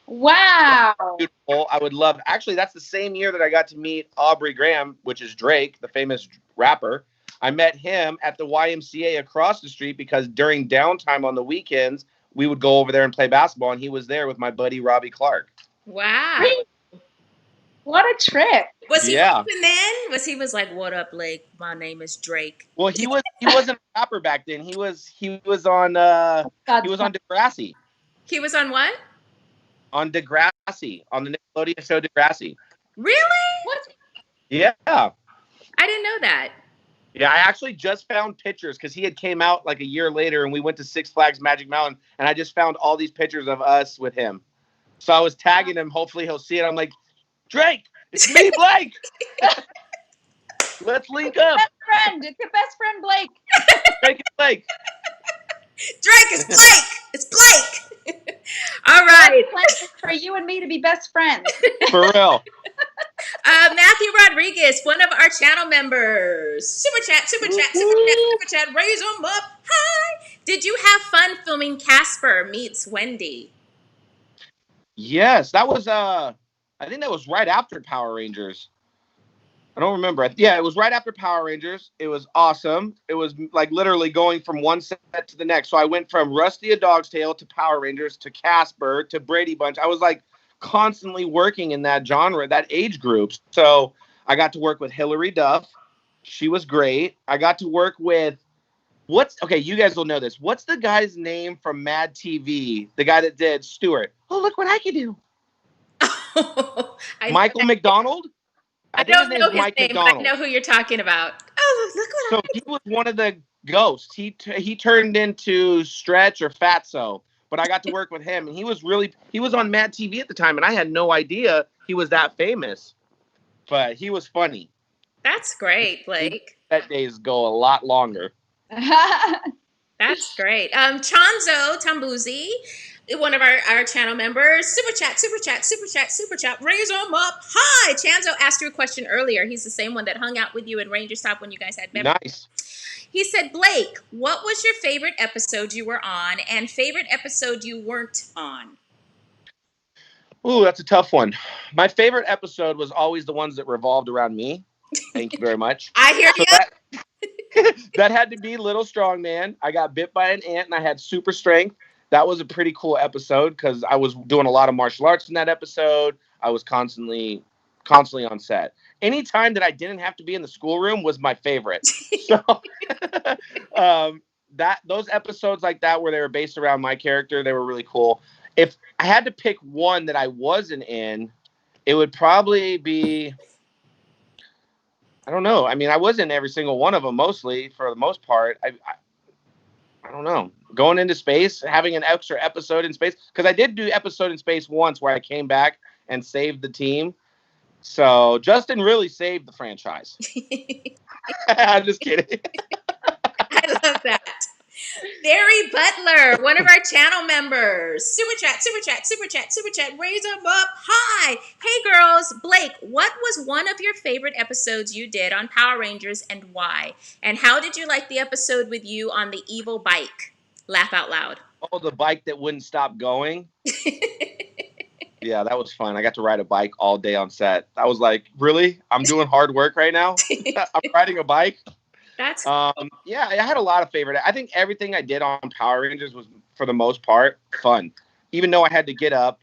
Wow. Beautiful. I would love, actually, that's the same year that I got to meet Aubrey Graham, which is Drake, the famous rapper. I met him at the YMCA across the street because during downtime on the weekends, we would go over there and play basketball, and he was there with my buddy Robbie Clark. Wow. What a trip. Was he open then? He was like, "What up, Blake? My name is Drake." Well, he wasn't a rapper back then. He was on Degrassi. He was on what? On Degrassi, on the Nickelodeon show Degrassi. Really? What? Yeah. I didn't know that. Yeah, I actually just found pictures because he had came out like a year later and we went to Six Flags Magic Mountain and I just found all these pictures of us with him. So I was tagging him. Hopefully he'll see it. I'm like, Drake, it's me, Blake. Let's link up. Best friend. It's your best friend, Blake. Drake is Blake. Drake is Blake. It's Blake. All right. For you and me to be best friends. For real. Matthew Rodriguez, one of our channel members. Super chat, super chat, super chat, super chat. Raise them up high. Did you have fun filming Casper Meets Wendy? Yes, that was I think that was right after Power Rangers. I don't remember. Yeah, it was right after Power Rangers. It was awesome. It was like literally going from one set to the next. So I went from Rusty a Dog's Tale to Power Rangers to Casper to Brady Bunch. I was like constantly working in that genre, that age group. So I got to work with Hilary Duff. She was great. I got to work with okay, you guys will know this. What's the guy's name from Mad TV? The guy that did Stewart. Oh, look what I can do. Michael McDonald? I don't know his name, but I know who you're talking about. Oh, look what he was one of the ghosts. He turned into Stretch or Fatso, but I got to work with him, and he was on Mad TV at the time, and I had no idea he was that famous. But he was funny. That's great, Blake. That days go a lot longer. That's great. Chanzo Tambuzi, one of our channel members. Super chat, super chat, super chat, super chat. Raise them up high. Chanzo asked you a question earlier. He's the same one that hung out with you in Ranger Stop when you guys had members. Nice. He said, Blake, what was your favorite episode you were on and favorite episode you weren't on? Ooh, that's a tough one. My favorite episode was always the ones that revolved around me. Thank you very much. I hear you. That had to be Little Strong Man. I got bit by an ant and I had super strength. that was a pretty cool episode because I was doing a lot of martial arts in that episode. I was constantly on set. Anytime that I didn't have to be in the schoolroom was my favorite. So um, that those episodes like that where they were based around my character, they were really cool. If I had to pick one that I wasn't in, it would probably be, I don't know. I mean, I was in every single one of them mostly for the most part. I don't know. Going into space, having an extra episode in space, because I did do episode in space once where I came back and saved the team. So Justin really saved the franchise. I'm just kidding. I love that. Barry Butler, one of our channel members. Super chat, super chat, super chat, super chat. Raise them up high. Hey girls, Blake, what was one of your favorite episodes you did on Power Rangers and why? And how did you like the episode with you on the evil bike? Laugh out loud. Oh, the bike that wouldn't stop going. Yeah, that was fun. I got to ride a bike all day on set. I was like, really? I'm doing hard work right now? I'm riding a bike? That's Yeah, I had a lot of favorite. I think everything I did on Power Rangers was, for the most part, fun. Even though I had to get up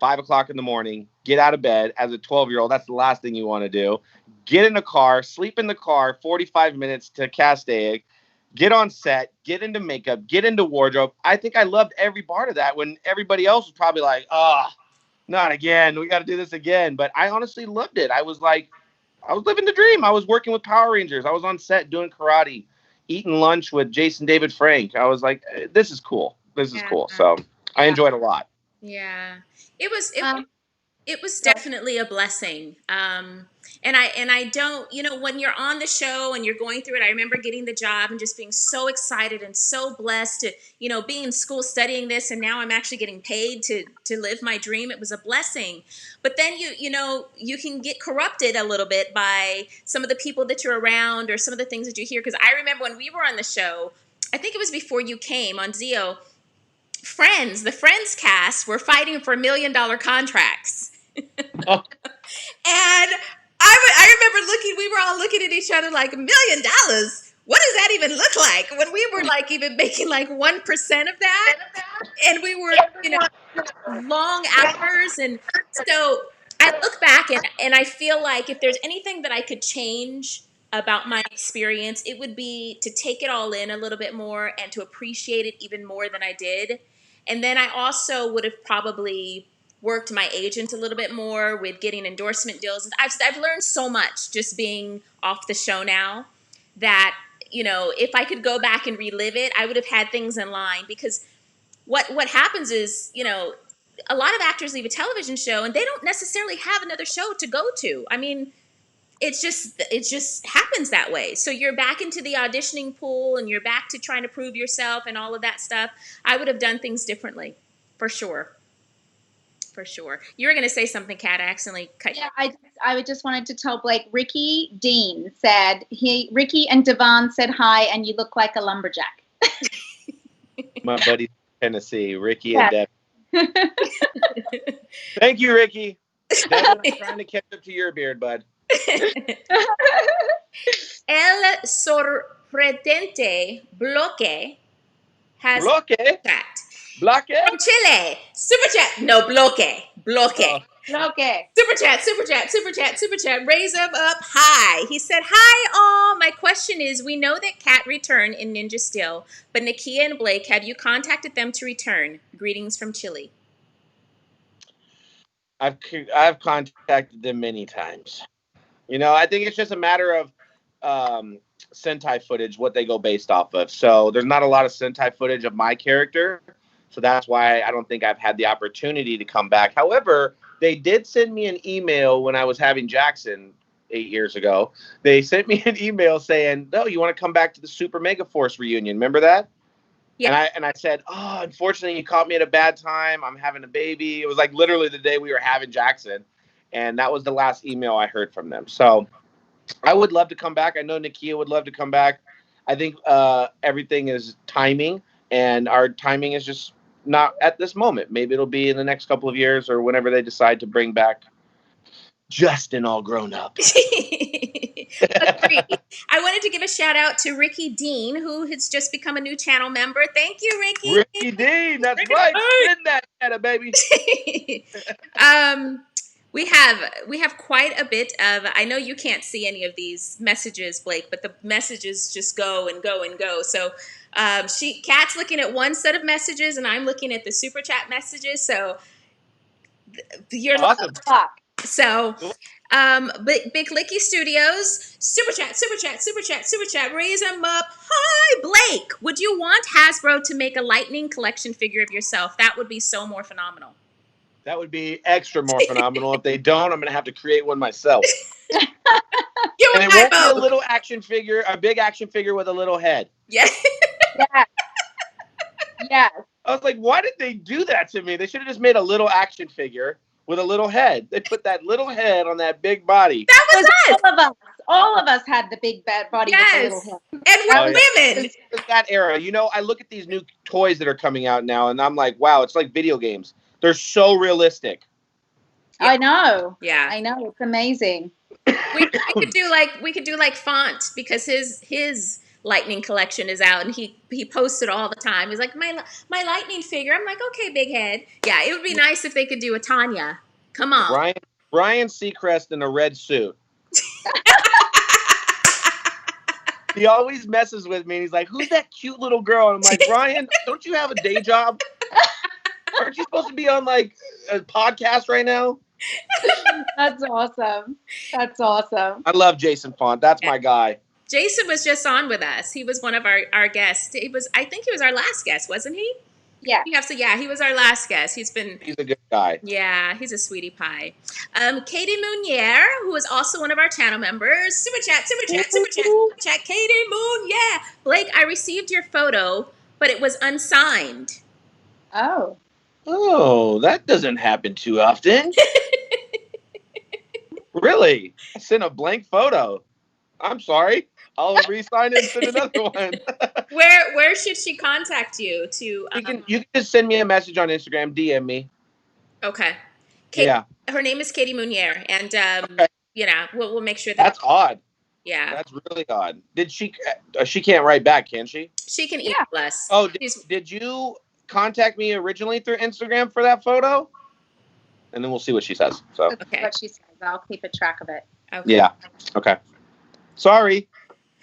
5 o'clock in the morning, get out of bed as a 12-year-old. That's the last thing you want to do. Get in the car, sleep in the car, 45 minutes to cast egg, get on set, get into makeup, get into wardrobe. I think I loved every part of that when everybody else was probably like, not again. We got to do this again. But I honestly loved it. I was like, I was living the dream. I was working with Power Rangers. I was on set doing karate, eating lunch with Jason David Frank. I was like, this is cool. This is yeah. cool. So I enjoyed it a lot. Yeah. It was definitely a blessing. And I don't, when you're on the show and you're going through it, I remember getting the job and just being so excited and so blessed to, be in school studying this, and now I'm actually getting paid to live my dream. It was a blessing. But then you can get corrupted a little bit by some of the people that you're around or some of the things that you hear. Because I remember when we were on the show, I think it was before you came on Zio, the Friends cast were fighting for $1 million contracts. Oh. And I remember we were all looking at each other like, $1 million? What does that even look like? When we were like even making like 1% of that, and we were, long hours. And so I look back and I feel like if there's anything that I could change about my experience, it would be to take it all in a little bit more and to appreciate it even more than I did. And then I also would have probably worked my agent a little bit more with getting endorsement deals. I've learned so much just being off the show now that, if I could go back and relive it, I would have had things in line. Because what happens is, a lot of actors leave a television show and they don't necessarily have another show to go to. I mean, it just happens that way. So you're back into the auditioning pool and you're back to trying to prove yourself and all of that stuff. I would have done things differently, for sure. For sure. You were going to say something, Kat. I accidentally cut you. Yeah, I just wanted to tell Blake, Ricky Dean said, Ricky and Devon said hi, and you look like a lumberjack. My buddy Tennessee, Ricky and Deb. Thank you, Ricky. Devin, I'm trying to catch up to your beard, bud. El sorprendente bloque has chat. Bloque? From Chile. Super chat. No, bloque. Bloque. Okay. Super chat, super chat, super chat, super chat. Raise them up high. He said, hi, all. My question is, we know that Cat returned in Ninja Steel, but Nakia and Blake, have you contacted them to return? Greetings from Chile. I've contacted them many times. I think it's just a matter of Sentai footage, what they go based off of. So there's not a lot of Sentai footage of my character. So that's why I don't think I've had the opportunity to come back. However, they did send me an email when I was having Jackson 8 years ago. They sent me an email saying, "No, you want to come back to the Super Mega Force reunion?" Remember that? Yeah. And I said, "Oh, unfortunately, you caught me at a bad time. I'm having a baby." It was like literally the day we were having Jackson. And that was the last email I heard from them. So I would love to come back. I know Nakia would love to come back. I think everything is timing, and our timing is just not at this moment. Maybe it'll be in the next couple of years or whenever they decide to bring back Justin all grown up. Agreed. I wanted to give a shout out to Ricky Dean, who has just become a new channel member. Thank you, Ricky. Ricky Dean, that's right. Spin that Netta, baby. um, we have quite a bit of. I know you can't see any of these messages, Blake, but the messages just go and go and go. So Kat's looking at one set of messages, and I'm looking at the super chat messages. So you're Awesome. so. Big Licky Studios, super chat, super chat, super chat, super chat, raise them up. Hi, Blake. Would you want Hasbro to make a Lightning collection figure of yourself? That would be so more phenomenal. That would be extra more phenomenal. If they don't, I'm going to have to create one myself. You And and it I won't be a both. little action figure, a big action figure with a little head. Yeah. Yes. Yes. I was like, why did they do that to me? They should have just made a little action figure with a little head. They put that little head on that big body. That was us. All of us had the big bad body with the little head. And we're women. It's that era. You know, I look at these new toys that are coming out now, and I'm like, wow, it's like video games. They're so realistic. I know. Yeah. I know. It's amazing. We could do like Font, because his Lightning collection is out, and he posts it all the time. He's like, my Lightning figure. I'm like, okay, big head. Yeah, it would be nice if they could do a Tanya. Come on. Ryan Seacrest in a red suit. He always messes with me, and he's like, who's that cute little girl? And I'm like, Ryan, don't you have a day job? Aren't you supposed to be on like a podcast right now? That's awesome. That's awesome. I love Jason Font. That's my guy. Jason was just on with us. He was one of our guests. I think he was our last guest, wasn't he? Yeah. He was our last guest. He's a good guy. Yeah, he's a sweetie pie. Katie Mounier, who is also one of our channel members. Super chat, super chat, super chat, super chat. Katie Mounier. Blake, I received your photo, but it was unsigned. Oh. Oh, that doesn't happen too often. Really? I sent a blank photo. I'm sorry. I'll re-sign it and send another one. Where should she contact you to? You can just send me a message on Instagram, DM me. Okay. Yeah. Her name is Katie Mounier, and Okay. yeah, we'll make sure That's odd. Yeah. That's really odd. Did she? She can't write back, can she? She can email us. Oh, did you contact me originally through Instagram for that photo? And then we'll see what she says. So. Okay. What she says. I'll keep a track of it. Okay. Yeah. Okay. Sorry.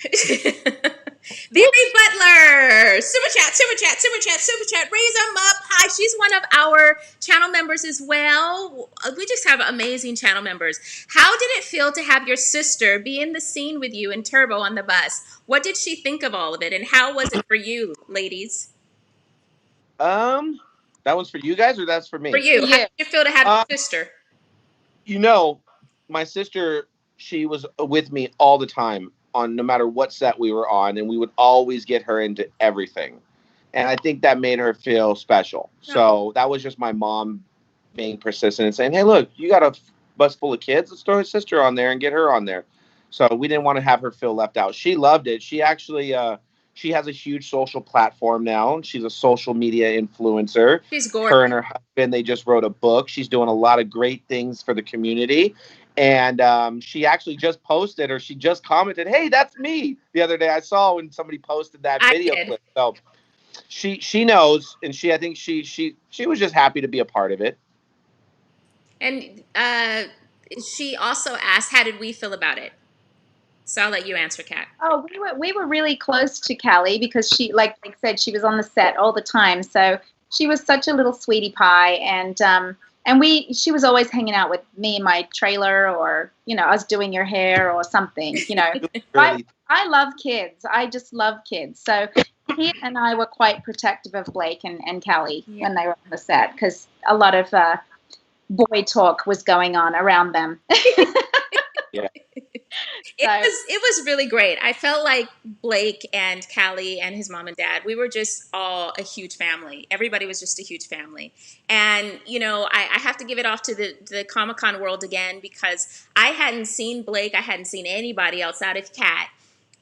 Barry Butler, super chat, super chat, super chat, super chat. Raise them up. Hi, she's one of our channel members as well. We just have amazing channel members. How did it feel to have your sister be in the scene with you in Turbo on the bus? What did she think of all of it, and how was it for you, ladies? That one's for you guys, or that's for me? For you. How did it feel to have your sister? You know, my sister, she was with me all the time on no matter what set we were on, and we would always get her into everything. And I think that made her feel special. So that was just my mom being persistent and saying, hey, look, you got a bus full of kids. Let's throw her sister on there and get her on there. So we didn't want to have her feel left out. She loved it. She actually, she has a huge social platform now. She's a social media influencer. She's gorgeous. Her and her husband, they just wrote a book. She's doing a lot of great things for the community. And she actually just posted, or she just commented, hey, that's me, the other day. I saw when somebody posted that video clip. So she knows, and I think she was just happy to be a part of it. And she also asked, how did we feel about it? So I'll let you answer, Kat. Oh, we were really close to Callie because she, like I said, she was on the set all the time. So she was such a little sweetie pie, and she was always hanging out with me in my trailer, or us doing your hair or something. I love kids. I just love kids. So he and I were quite protective of Blake and Callie when they were on the set, because a lot of boy talk was going on around them. Yeah. It was really great. I felt like Blake and Callie and his mom and dad, we were just all a huge family. Everybody was just a huge family. And, I have to give it off to the Comic-Con world again, because I hadn't seen Blake. I hadn't seen anybody else out of Cat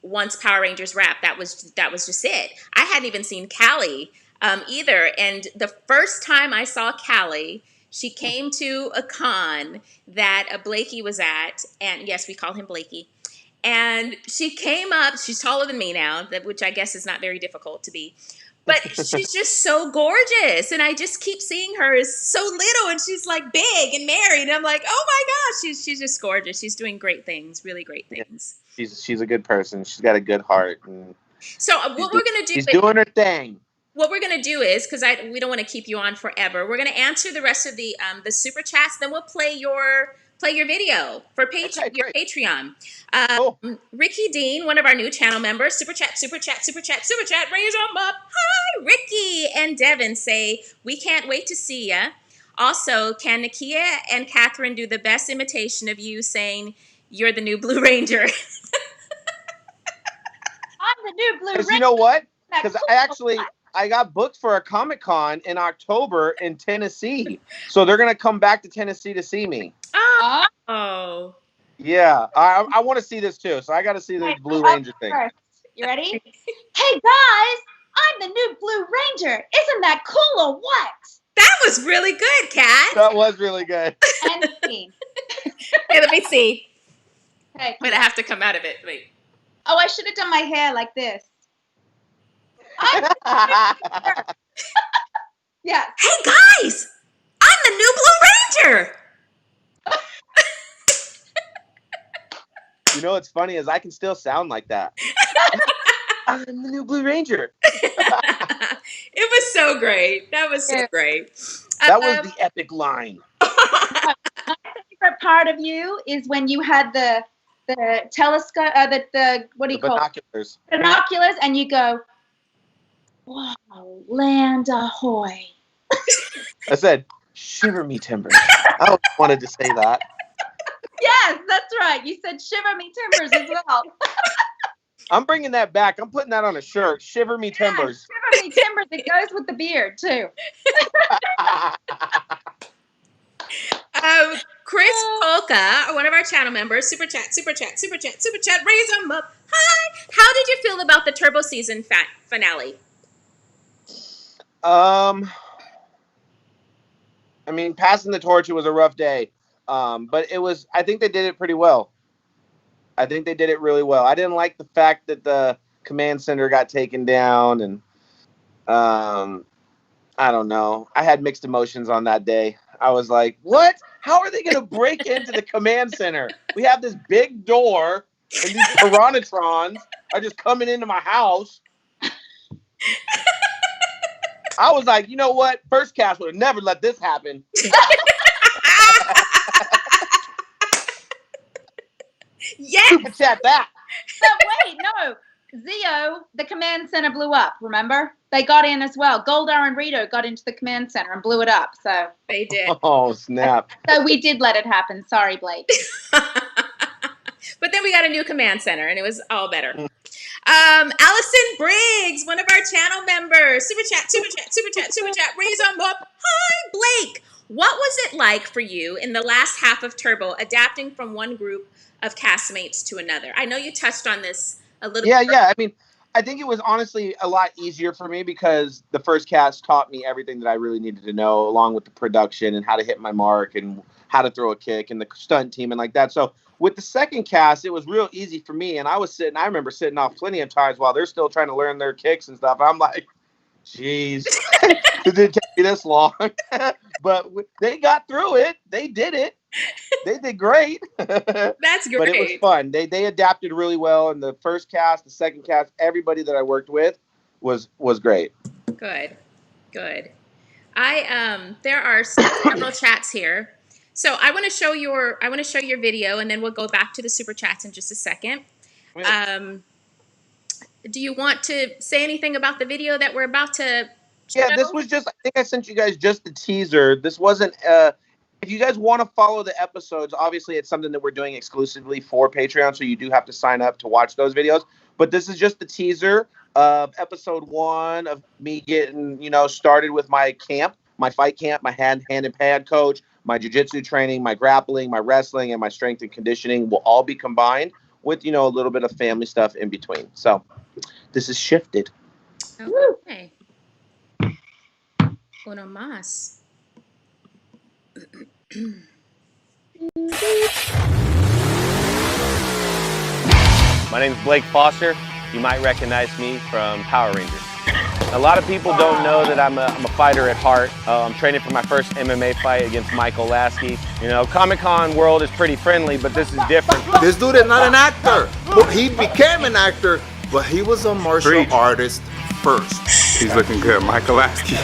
once Power Rangers Wrapped. That was just it. I hadn't even seen Callie either. And the first time I saw Callie, she came to a con that Blakey was at, and yes, we call him Blakey. And she came up, she's taller than me now, which I guess is not very difficult to be. But she's just so gorgeous. And I just keep seeing her as so little, and she's like big and married. And I'm like, oh my gosh, she's just gorgeous. She's doing great things, really great things. Yeah. She's a good person. She's got a good heart. And so what we're going to do she's doing her thing. What we're going to do is, because we don't want to keep you on forever, we're going to answer the rest of the super chats. Then we'll play your video for your Patreon. Cool. Ricky Dean, one of our new channel members, super chat, raise them up. Hi, Ricky and Devin say, we can't wait to see ya. Also, can Nakia and Catherine do the best imitation of you saying you're the new Blue Ranger? I'm the new Blue Ranger. You know what? Because I got booked for a Comic-Con in October in Tennessee. So they're going to come back to Tennessee to see me. Oh. Yeah. I want to see this too. So I got to see the Blue Ranger thing. First. You ready? Hey guys, I'm the new Blue Ranger. Isn't that cool or what? That was really good, Kat. That was really good. And scene. Hey, let me see. Okay. Wait, I have to come out of it. Wait. Oh, I should have done my hair like this. Yeah. Hey guys, I'm the new Blue Ranger. You know what's funny is I can still sound like that. I'm the new Blue Ranger. It was so great. That was so great. That was the epic line. My favorite part of you is when you had the telescope, what do you call binoculars. it? Binoculars, and you go, "Whoa, land ahoy!" I said, "Shiver me timbers." I always wanted to say that. Yes, that's right. You said "shiver me timbers" as well. I'm bringing that back. I'm putting that on a shirt. Shiver me timbers. Shiver me timbers. It goes with the beard too. Chris Polka, one of our channel members, super chat, raise them up. Hi. How did you feel about the Turbo season finale? I mean, passing the torch, it was a rough day. But I think they did it pretty well. I think they did it really well. I didn't like the fact that the command center got taken down, and I don't know. I had mixed emotions on that day. I was like, what? How are they going to break into the command center? We have this big door, and these Piranatrons are just coming into my house. I was like, you know what? First Cast would have never let this happen. Yes. Super chat that. But wait, no. Zeo, the command center blew up, remember? They got in as well. Goldar and Rito got into the command center and blew it up. So they did. Oh, snap. So we did let it happen. Sorry, Blake. But then we got a new command center, and it was all better. Allison Briggs, one of our channel members. Super chat, raise them up. Hi, Blake. What was it like for you in the last half of Turbo, adapting from one group of castmates to another? I know you touched on this a little bit. Yeah. I mean, I think it was honestly a lot easier for me because the first cast taught me everything that I really needed to know, along with the production and how to hit my mark and how to throw a kick and the stunt team and like that. So with the second cast, it was real easy for me. And I remember sitting off plenty of times while they're still trying to learn their kicks and stuff. I'm like, geez, it didn't take me this long. But they got through it. They did it. They did great. That's great. But it was fun. They adapted really well. And the first cast, the second cast, everybody that I worked with was great. Good. There are several chats here. So I want to show your video, and then we'll go back to the super chats in just a second. Do you want to say anything about the video that we're about to show? Yeah, this was just, I think I sent you guys just the teaser. This wasn't, if you guys want to follow the episodes, obviously it's something that we're doing exclusively for Patreon, so you do have to sign up to watch those videos. But this is just the teaser of episode 1 of me getting, started with my camp, my fight camp, my hand and pad coach, my jiu-jitsu training, my grappling, my wrestling, and my strength and conditioning will all be combined with, a little bit of family stuff in between. So this is shifted. Okay. Uno más. My name is Blake Foster. You might recognize me from Power Rangers. A lot of people don't know that I'm a fighter at heart. I'm training for my first MMA fight against Michael Lasky. You know, Comic-Con world is pretty friendly, but this is different. This dude is not an actor. Well, he became an actor, but he was a martial artist first. He's looking good. Michael Lasky,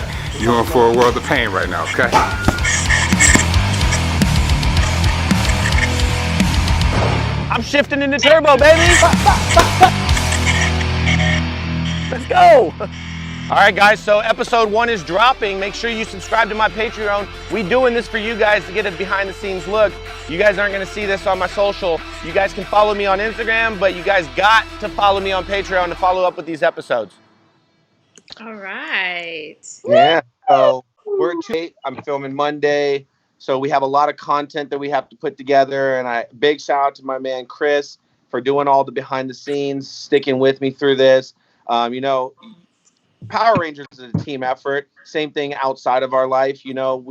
you're in for a world of pain right now, okay? I'm shifting into turbo, baby! Let's go! All right, guys, so episode 1 is dropping. Make sure you subscribe to my Patreon. We doing this for you guys to get a behind-the-scenes look. You guys aren't going to see this on my social. You guys can follow me on Instagram, but you guys got to follow me on Patreon to follow up with these episodes. All right. Yeah. So we're at 2/8. I'm filming Monday. So we have a lot of content that we have to put together. And big shout out to my man Chris for doing all the behind the scenes, sticking with me through this. You know, Power Rangers is a team effort. Same thing outside of our life. You know,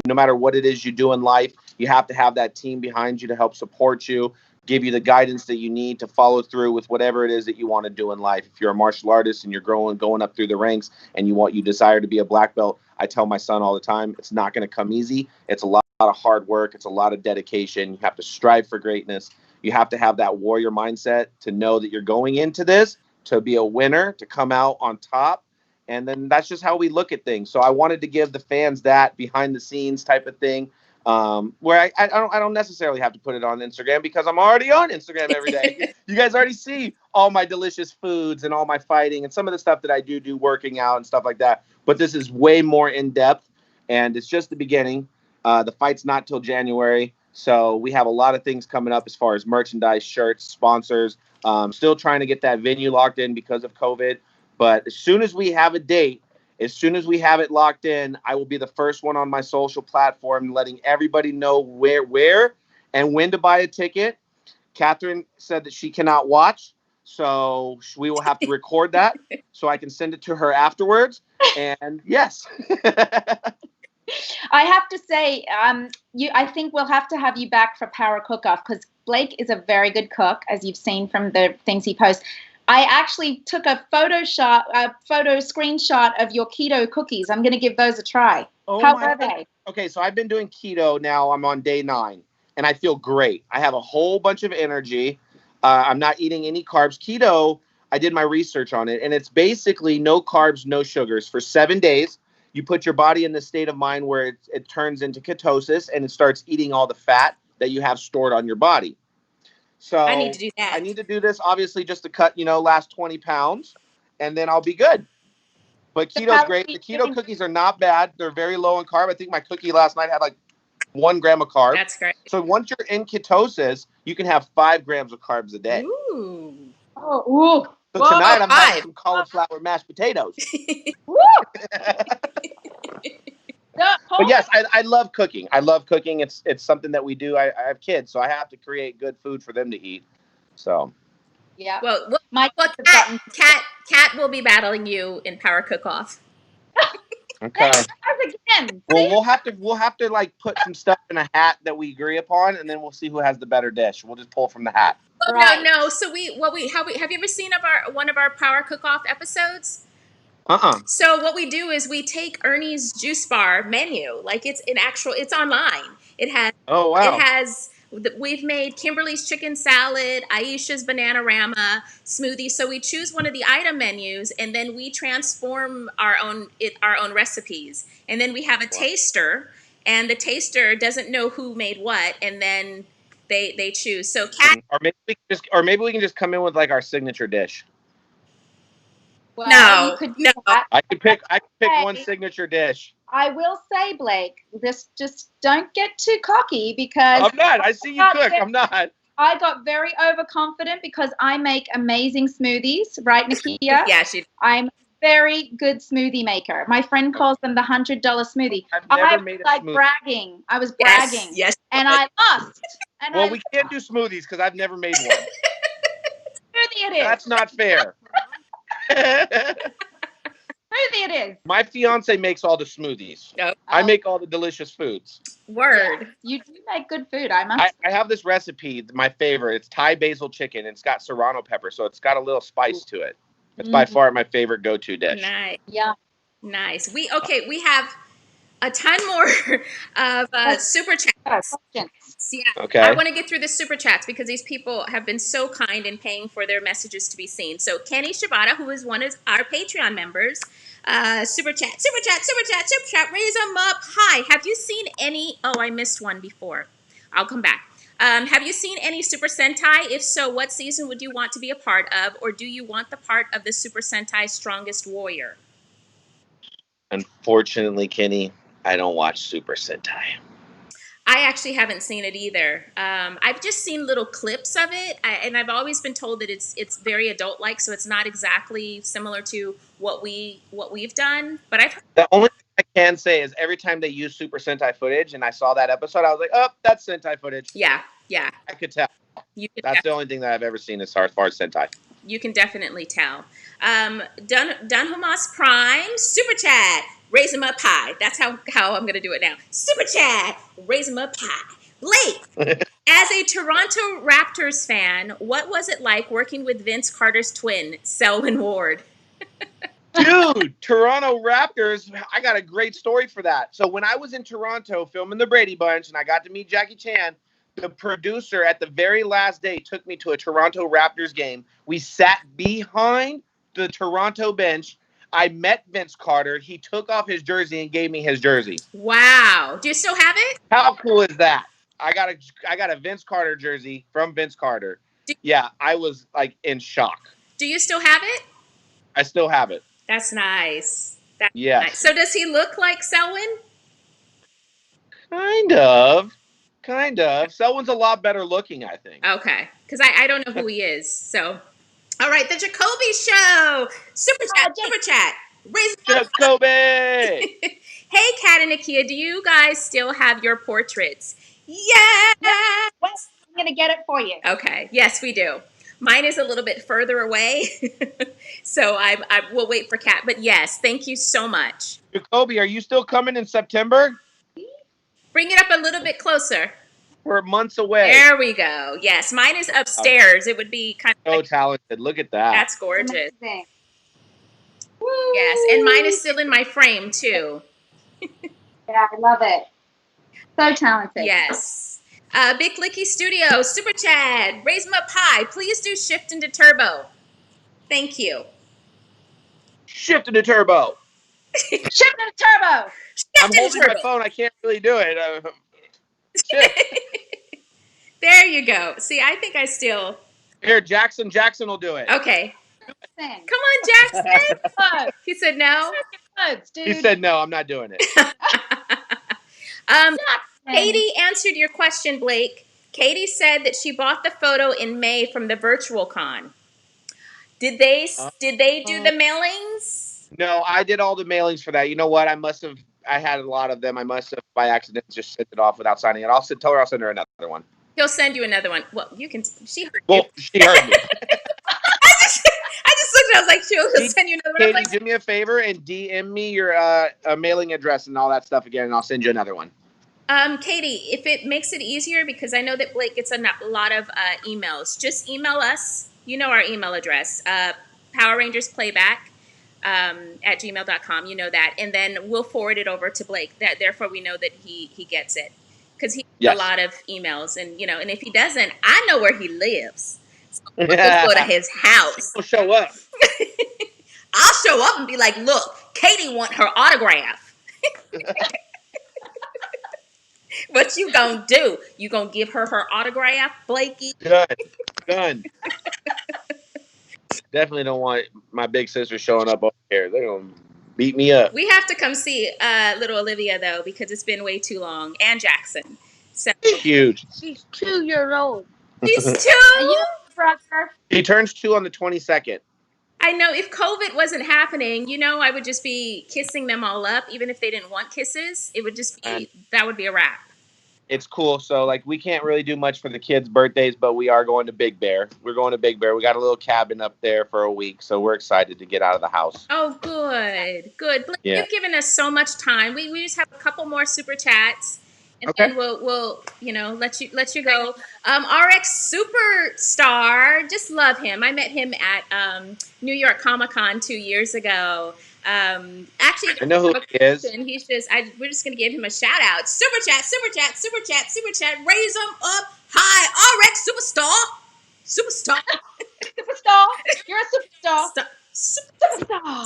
no matter what it is you do in life, you have to have that team behind you to help support you, give you the guidance that you need to follow through with whatever it is that you want to do in life. If you're a martial artist and you're going up through the ranks and you desire to be a black belt, I tell my son all the time, it's not going to come easy. It's a lot of hard work. It's a lot of dedication. You have to strive for greatness. You have to have that warrior mindset to know that you're going into this to be a winner, to come out on top. And then that's just how we look at things. So I wanted to give the fans that behind the scenes type of thing, where I don't necessarily have to put it on Instagram because I'm already on Instagram every day. You guys already see all my delicious foods and all my fighting and some of the stuff that I do working out and stuff like that. But this is way more in depth, and it's just the beginning. The fight's not till January, so we have a lot of things coming up as far as merchandise, shirts, sponsors. Still trying to get that venue locked in because of COVID. But as soon as we have a date, as soon as we have it locked in, I will be the first one on my social platform letting everybody know where and when to buy a ticket. Catherine said that she cannot watch, so we will have to record that so I can send it to her afterwards. And yes. I have to say, I think we'll have to have you back for Power Cook-Off because Blake is a very good cook, as you've seen from the things he posts. I actually took a photo screenshot of your keto cookies. I'm going to give those a try. How were they? Okay, so I've been doing keto now. I'm on day 9, and I feel great. I have a whole bunch of energy. I'm not eating any carbs. Keto, I did my research on it, and it's basically no carbs, no sugars for 7 days. You put your body in the state of mind where it turns into ketosis, and it starts eating all the fat that you have stored on your body. So I need to do that. I need to do this, obviously, just to cut, last 20 pounds, and then I'll be good. But keto's great. The keto cookies are not bad. They're very low in carb. I think my cookie last night had like 1 gram of carb. That's great. So once you're in ketosis, you can have 5 grams of carbs a day. Ooh. Oh, ooh. So tonight I'm having some cauliflower mashed potatoes. But yes, I love cooking. I love cooking. It's something that we do. I have kids, so I have to create good food for them to eat. So yeah. Well, Cat will be battling you in Power Cook-Off. okay. Again. Well, we'll have to like put some stuff in a hat that we agree upon, and then we'll see who has the better dish. We'll just pull from the hat. Well, right. No. So have you ever seen one of our Power Cook-Off episodes? So what we do is we take Ernie's juice bar menu, like it's online. It has. Oh wow. It has. We've made Kimberly's chicken salad, Aisha's Bananarama smoothie. So we choose one of the item menus, and then we transform our own recipes. And then we have a taster, and the taster doesn't know who made what, and then they choose. So Cat. Or maybe we can just come in with like our signature dish. Well, no, you could do that. I could pick one signature dish. I will say, Blake, just don't get too cocky because I'm not. I see you cook. I'm not. I got very overconfident because I make amazing smoothies, right, Nakia? Yeah, I'm a very good smoothie maker. My friend calls them the $100 smoothie. I was bragging. I was bragging. Yes. And I lost. And we can't do smoothies because I've never made one. Smoothie it is. That's not fair. Smoothie it is. My fiance makes all the smoothies. Oh. I make all the delicious foods. Word. Yeah, you do make good food, I must. I have this recipe, my favorite. It's Thai basil chicken. It's got serrano pepper, so it's got a little spice to it. It's by far my favorite go-to dish. Nice. Yeah. Nice. We have a ton more of super chats. Questions. Yeah. Okay. I want to get through the super chats because these people have been so kind in paying for their messages to be seen. So Kenny Shibata, who is one of our Patreon members, super chat, raise them up high. Have you seen any? Oh, I missed one before. I'll come back. Have you seen any Super Sentai? If so, what season would you want to be a part of, or do you want the part of the Super Sentai Strongest Warrior? Unfortunately, Kenny, I don't watch Super Sentai. I actually haven't seen it either. I've just seen little clips of it, and I've always been told that it's very adult-like, so it's not exactly similar to what we've done. But I've heard The only thing I can say is every time they use Super Sentai footage, and I saw that episode, I was like, "Oh, that's Sentai footage." yeah. I could tell. You can That's the only thing that I've ever seen as far as Sentai. You can definitely tell. Dunhumas Prime, super chat, raise him up high. That's how I'm going to do it now. Super chat, raise him up high. Blake, as a Toronto Raptors fan, what was it like working with Vince Carter's twin, Selwyn Ward? Dude, Toronto Raptors, I got a great story for that. So when I was in Toronto filming the Brady Bunch and I got to meet Jackie Chan, the producer at the very last day took me to a Toronto Raptors game. We sat behind the Toronto bench. I met Vince Carter. He took off his jersey and gave me his jersey. Wow. Do you still have it? How cool is that? I got a Vince Carter jersey from Vince Carter. Yeah, I was like in shock. Do you still have it? I still have it. That's nice. That's yes. Nice. So does he look like Selwyn? Kind of. Selwyn's a lot better looking, I think. Okay. Because I don't know who he is. So, all right. The Jacoby Show. Super chat. Raise Jacoby. Hey, Cat and Nakia, do you guys still have your portraits? Yes. I'm going to get it for you. Okay. Yes, we do. Mine is a little bit further away. So I will wait for Cat. But yes, thank you so much. Jacoby, are you still coming in September? Bring it up a little bit closer. We're months away. There we go. Yes, mine is upstairs. It would be kind of so talented. Look at that. That's gorgeous. Yes, and mine is still in my frame too. Yeah, I love it. So talented. Yes. Big Licky Studio, Super Chad, raise them up high. Please do shift into turbo. Thank you. Shift into turbo. Shift into turbo. I'm holding my phone. I can't really do it. There you go. See, I think I still. Here, Jackson will do it. Okay. Come on, Jackson. He said no. He said no. I'm not doing it. Katie answered your question, Blake. Katie said that she bought the photo in May from the virtual con. Did they do the mailings? No, I did all the mailings for that. You know what? I had a lot of them. I must have by accident just sent it off without signing it. Tell her I'll send her another one. He'll send you another one. Well, you can. She heard you. Well, she heard me. I just looked. I was like, he'll send you another one. Katie, do me a favor and DM me your mailing address and all that stuff again, and I'll send you another one. Katie, if it makes it easier, because I know that Blake gets a lot of emails, just email us. You know our email address, Power Rangers Playback at gmail.com. You know that, and then we'll forward it over to Blake. Therefore, we know that he gets it. Because he gets a lot of emails, and and if he doesn't, I know where he lives. So we'll just go to his house. He'll show up. I'll show up and be like, "Look, Katie want her autograph." What you gonna do? You gonna give her autograph, Blakey? Done. Definitely don't want my big sister showing up over here. They're gonna beat me up. We have to come see little Olivia though, because it's been way too long, and Jackson. So huge. She's 2 years old. She's 2. Are you brother? He turns 2 on the 22nd. I know if COVID wasn't happening, I would just be kissing them all up, even if they didn't want kisses. It would just be that would be a wrap. It's cool. So we can't really do much for the kids' birthdays, but we are going to Big Bear. We're going to Big Bear. We got a little cabin up there for a week, so we're excited to get out of the house. Oh, good. Good. Blake, Yeah. you've given us so much time. We just have a couple more super chats, and Okay. then we'll let you go. RX Superstar, just love him. I met him at New York Comic Con 2 years ago. Actually, I know who he is. he's we're just gonna give him a shout out. Super chat, super chat, super chat, super chat. Raise him up high. RX Superstar. Superstar. You're a superstar. Superstar.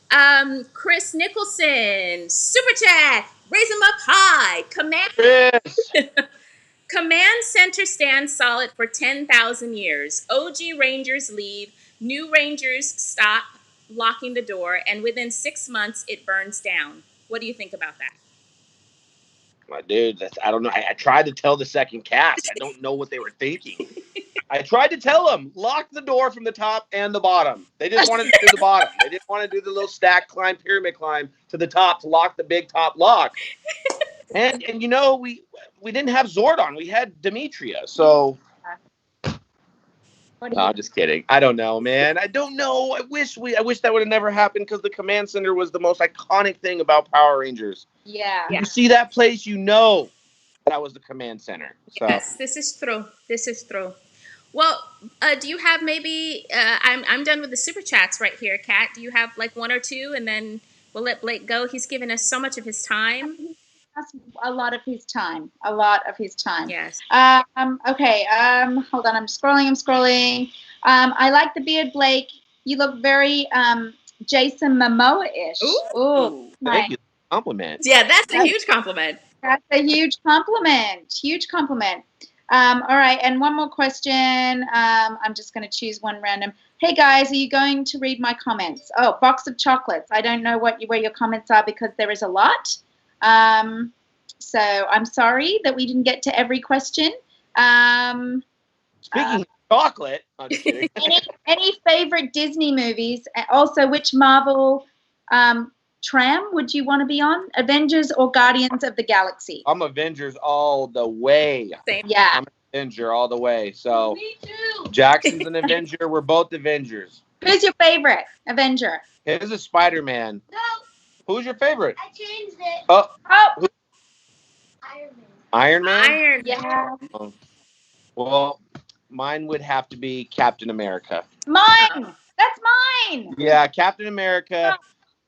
Superstar. Chris Nicholson, super chat. Raise him up high. Chris. Command center stands solid for 10,000 years. OG Rangers leave. New Rangers stop locking the door, and within 6 months, it burns down. What do you think about that? My dude, I don't know. I tried to tell the second cast. I don't know what they were thinking. I tried to tell them, lock the door from the top and the bottom. They just wanted to do the bottom. They didn't want to do the little stack climb, pyramid climb to the top to lock the big top lock. And you know, we didn't have Zordon. We had Demetria. So no, I'm just kidding. I don't know, man. I don't know. I wish that would have never happened because the command center was the most iconic thing about Power Rangers. Yeah. You see that place, you know that was the command center. So. Yes, this is true. This is true. Well, do you have maybe? I'm done with the super chats right here, Kat. Do you have like one or two, and then we'll let Blake go? He's given us so much of his time. That's a lot of his time. A lot of his time. Yes. Okay. Hold on. I'm scrolling. I like the beard, Blake. You look very Jason Momoa-ish. Ooh. Thank you. Compliment. Yeah, that's a huge compliment. That's a huge compliment. Huge compliment. All right, and one more question. I'm just going to choose one random. Hey guys, are you going to read my comments? Oh, box of chocolates. I don't know where your comments are because there is a lot. So I'm sorry that we didn't get to every question. Speaking of chocolate, I'm just kidding. Any favorite Disney movies? Also, which Marvel tram would you want to be on? Avengers or Guardians of the Galaxy? I'm Avengers all the way. Same. Yeah. I'm an Avenger all the way. So Me too. Jackson's an Avenger. We're both Avengers. Who's your favorite Avenger? His is Spider-Man. No, Who's your favorite? I changed it. Oh, Oh, Iron Iron Man. Man? Iron. yeah. Well, mine would have to be Captain America. Mine. That's mine. Yeah, Captain America.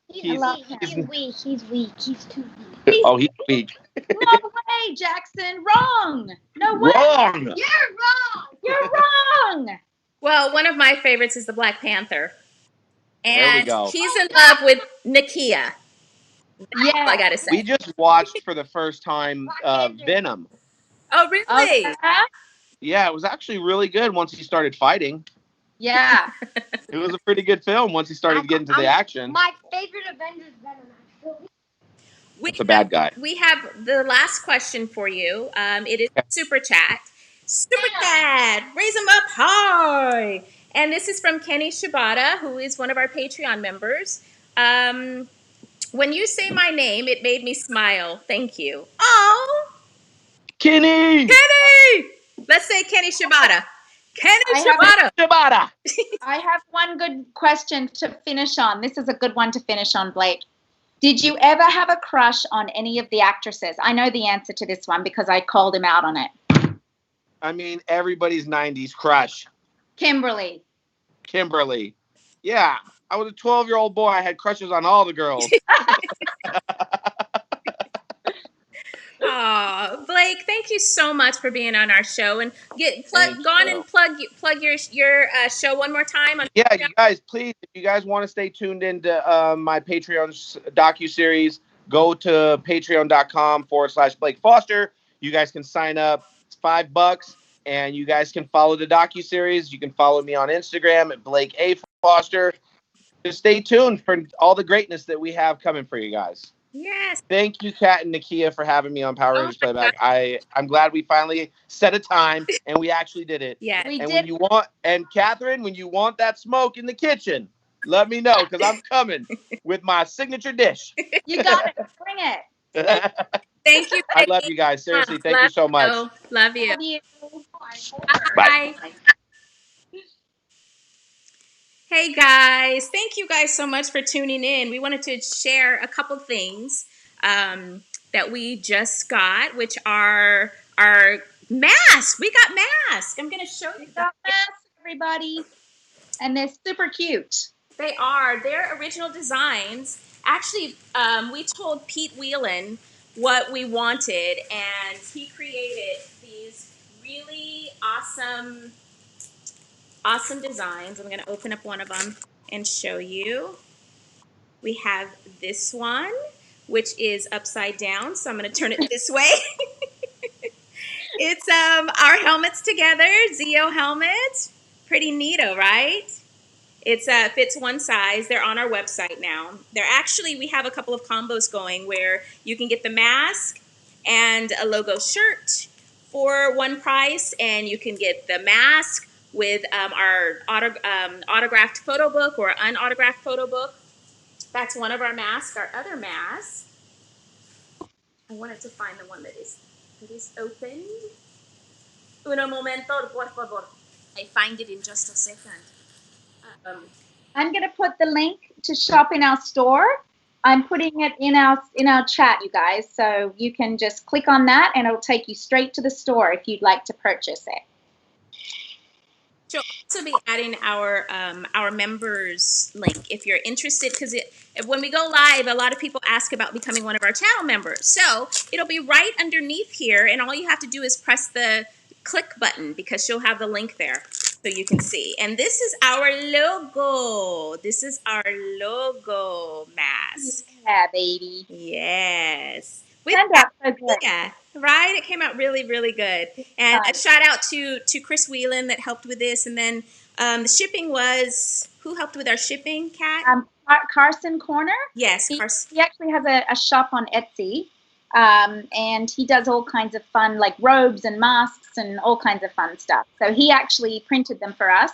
He's weak. He's weak. He's too weak. Oh, he's weak. No way, Jackson. Wrong. No way. Wrong. You're wrong. You're wrong. Well, one of my favorites is the Black Panther, There we and go. he's in love with Nakia. Yeah. I gotta say. We just watched for the first time Venom. Oh, really? Okay. Yeah, it was actually really good once he started fighting. Yeah. It was a pretty good film once he started to get into the action. My favorite Avengers Venom, actually. It's a bad guy. We have the last question for you. It is super chat. Super chat, raise them up high. And this is from Kenny Shibata, who is one of our Patreon members. When you say my name, it made me smile. Thank you. Oh, Kenny! Kenny! Let's say Kenny Shibata. Kenny Shibata. Shibata! I have one good question to finish on. This is a good one to finish on, Blake. Did you ever have a crush on any of the actresses? I know the answer to this one because I called him out on it. I mean, everybody's 90s crush. Kimberly. Yeah, I was a 12-year-old boy. I had crushes on all the girls. Oh, Blake, thank you so much for being on our show. And Thank go on you. and plug your show one more time. Yeah, you guys, please, if you guys want to stay tuned into my Patreon docuseries, go to patreon.com/Blake Foster. You guys can sign up. It's $5, and you guys can follow the docuseries. You can follow me on Instagram at Blake A. Foster. Just stay tuned for all the greatness that we have coming for you guys. Yes. Thank you, Kat and Nakia, for having me on Power Rangers Playback. I'm glad we finally set a time and we actually did it. Yeah. We And did. when you want, and Catherine, when you want that smoke in the kitchen, let me know because I'm coming with my signature dish. You got it. Bring it. Thank you. I love you guys. Seriously, thank you so much. Love you. Love you. Bye. Hey guys, thank you guys so much for tuning in. We wanted to share a couple things that we just got, which are our masks. We got masks. I'm going to show you. We got masks, everybody, and they're super cute. They are. They're original designs. Actually, we told Pete Whelan what we wanted, and he created these really awesome designs. I'm going to open up one of them and show you. We have this one, which is upside down, so I'm going to turn it this way. It's our helmets together, Zeo helmet. Pretty neato, right? It's fits one size. They're on our website now. We have a couple of combos going where you can get the mask and a logo shirt for one price, and you can get the mask with our autographed photo book or unautographed photo book. That's one of our masks. Our other mask, I wanted to find the one that is opened. Uno momento, por favor. I find it in just a second. I'm going to put the link to shop in our store. I'm putting it in our chat, you guys, so you can just click on that and it'll take you straight to the store if you'd like to purchase it. She'll also be adding our members link if you're interested, because when we go live, a lot of people ask about becoming one of our channel members. So it'll be right underneath here, and all you have to do is press the click button because she'll have the link there so you can see. And this is our logo. This is our logo mask. Yeah, baby. Yes. Turned out so good. Yeah, right? It came out really, really good. And a shout out to Chris Whelan that helped with this. And then the shipping was, who helped with our shipping, Kat? Carson Corner. Yes, Carson. He actually has a shop on Etsy. And he does all kinds of fun, like robes and masks and all kinds of fun stuff. So he actually printed them for us.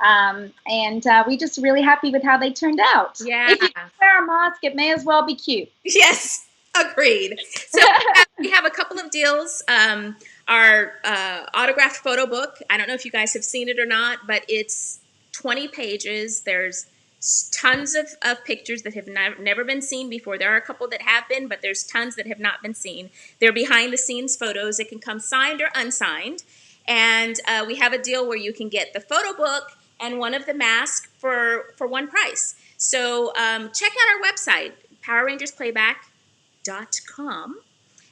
And we're just really happy with how they turned out. Yeah. If you wear a mask, it may as well be cute. Yes, agreed. So we have a couple of deals. Our autographed photo book, I don't know if you guys have seen it or not, but it's 20 pages. There's tons of pictures that have never been seen before. There are a couple that have been, but there's tons that have not been seen. They're behind the scenes photos. It can come signed or unsigned. And we have a deal where you can get the photo book and one of the masks for one price. So check out our website, PowerRangersPlayback.com.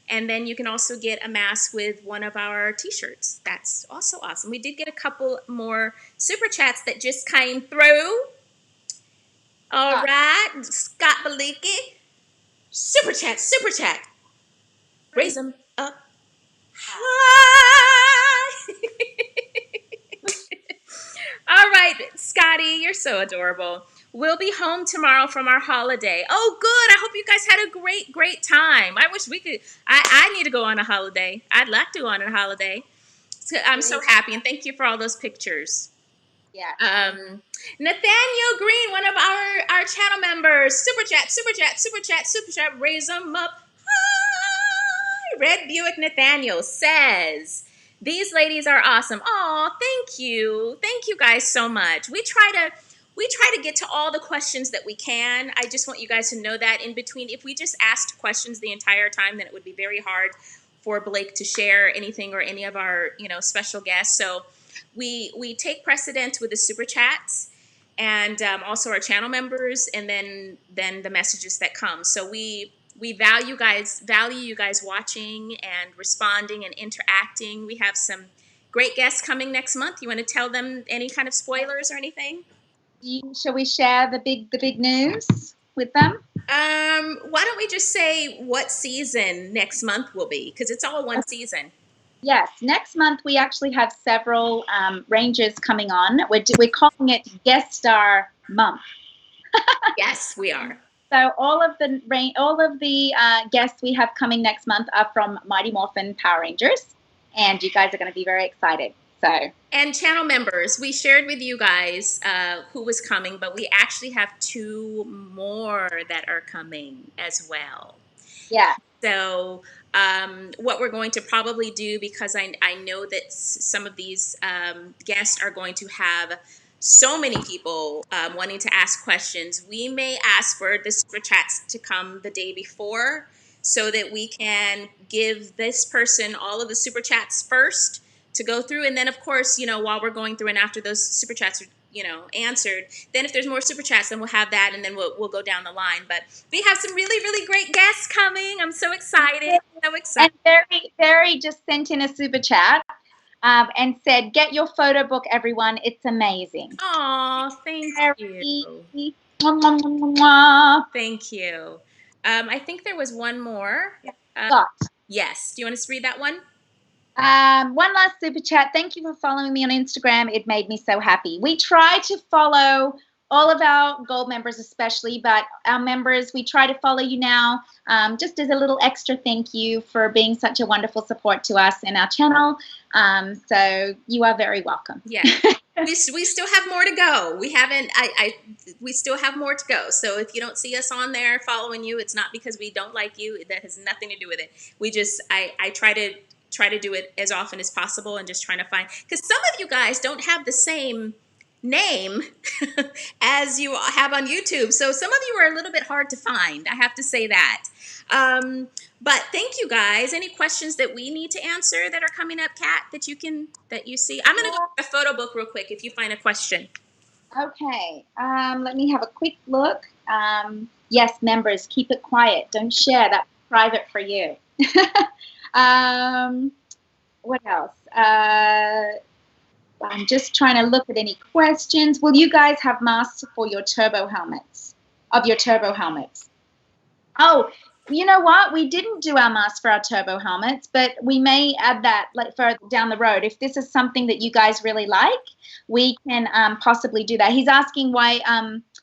And then you can also get a mask with one of our t-shirts. That's also awesome. We did get a couple more super chats that just came through. All right, Scott Balicki. Super chat. Raise them up high. All right, Scotty, you're so adorable. We'll be home tomorrow from our holiday. Oh, good. I hope you guys had a great time. I wish we could. I need to go on a holiday. I'd like to go on a holiday. So I'm so happy, and thank you for all those pictures. Yeah. Nathaniel Green, one of our channel members. Super chat. Raise them up high. Red Buick Nathaniel says, these ladies are awesome. Oh, thank you. Thank you guys so much. We try to get to all the questions that we can. I just want you guys to know that in between, if we just asked questions the entire time, then it would be very hard for Blake to share anything or any of our, special guests. So we take precedence with the super chats and also our channel members, and then the messages that come. So we value you guys watching and responding and interacting. We have some great guests coming next month. You want to tell them any kind of spoilers or anything? Shall we share the big news with them? Why don't we just say what season next month will be? Because it's all one season. Yes, next month we actually have several Rangers coming on. We're calling it Guest Star Month. Yes, we are. So all of the guests we have coming next month are from Mighty Morphin Power Rangers, and you guys are going to be very excited. And channel members, we shared with you guys who was coming, but we actually have 2 more that are coming as well. Yeah. So what we're going to probably do, because I know that some of these guests are going to have so many people wanting to ask questions. We may ask for the super chats to come the day before so that we can give this person all of the super chats first to go through. And then, of course, while we're going through and after those super chats are, answered, then if there's more super chats, then we'll have that and then we'll go down the line. But we have some really, really great guests coming. I'm so excited. So excited. And Barry just sent in a super chat. And said, "Get your photo book, everyone. It's amazing." Oh, thank you. Mwah, mwah, mwah, mwah. Thank you. I think there was one more. Got. Yes. Do you want us to read that one? One last super chat. Thank you for following me on Instagram. It made me so happy. We try to follow all of our gold members especially, but our members, we try to follow you now just as a little extra thank you for being such a wonderful support to us and our channel. So you are very welcome. Yeah. we still have more to go. We haven't, we still have more to go. So if you don't see us on there following you, it's not because we don't like you. That has nothing to do with it. We just, I try to do it as often as possible and just trying to find, because some of you guys don't have the same name as you have on YouTube. So some of you are a little bit hard to find. I have to say that. But thank you guys. Any questions that we need to answer that are coming up, Kat, that you see? I'm going to go to the photo book real quick if you find a question. Okay. Let me have a quick look. Yes, members, keep it quiet. Don't share. That's private for you. What else? I'm just trying to look at any questions. Will you guys have masks for your turbo helmets? Oh, you know what? We didn't do our masks for our turbo helmets, but we may add that further down the road. If this is something that you guys really like, we can possibly do that. He's asking why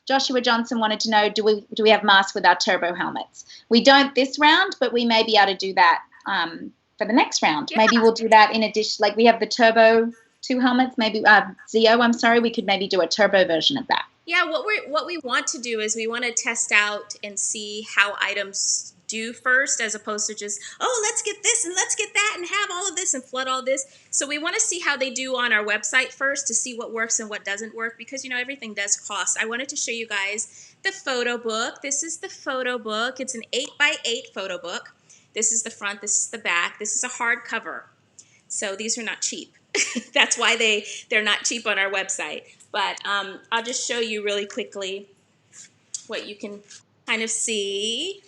Joshua Johnson wanted to know, do we have masks with our turbo helmets? We don't this round, but we may be able to do that for the next round. Yeah. Maybe we'll do that in addition. Like we have the turbo 2 helmets, maybe Zio, I'm sorry, we could maybe do a turbo version of that. Yeah, what we want to do is we want to test out and see how items do first, as opposed to just, oh, let's get this and let's get that and have all of this and flood all this. So we want to see how they do on our website first to see what works and what doesn't work, because everything does cost. I wanted to show you guys the photo book. This is the photo book. It's an 8x8 photo book. This is the front, this is the back. This is a hardcover. So these are not cheap. That's why they're not cheap on our website. But I'll just show you really quickly what you can kind of see.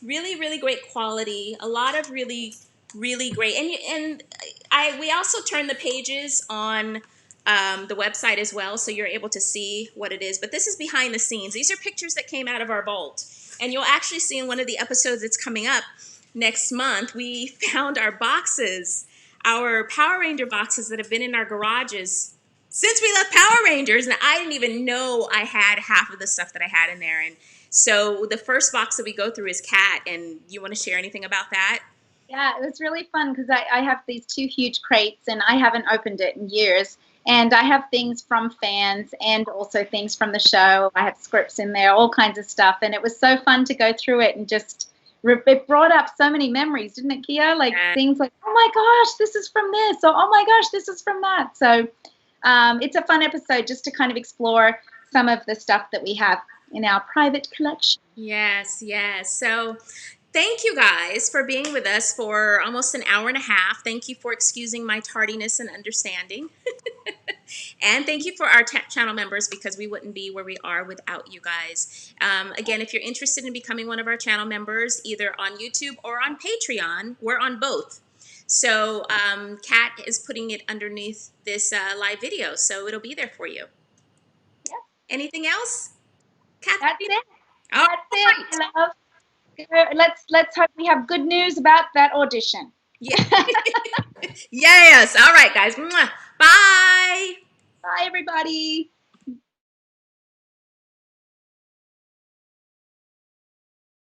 Really, really great quality. A lot of really, really great. And we also turn the pages on the website as well, so you're able to see what it is. But this is behind the scenes. These are pictures that came out of our vault. And you'll actually see in one of the episodes that's coming up next month, we found our boxes, our Power Ranger boxes that have been in our garages since we left Power Rangers. And I didn't even know I had half of the stuff that I had in there. And so the first box that we go through is Cat. And you want to share anything about that? Yeah, it was really fun because I have these 2 huge crates and I haven't opened it in years. And I have things from fans and also things from the show. I have scripts in there, all kinds of stuff. And it was so fun to go through it and just, it brought up so many memories, didn't it, Kia? Like things like, oh my gosh, this is from this. Or, oh my gosh, this is from that. So it's a fun episode just to kind of explore some of the stuff that we have in our private collection. Yes, yes. So thank you guys for being with us for almost an hour and a half. Thank you for excusing my tardiness and understanding. And thank you for our channel members, because we wouldn't be where we are without you guys. Again, if you're interested in becoming one of our channel members, either on YouTube or on Patreon, we're on both. So Kat is putting it underneath this live video, so it'll be there for you. Yeah. Anything else, Kat? That's it. All That's right. it, love. Let's hope we have good news about that audition. Yeah. Yes. All right, guys. Bye. Bye, everybody.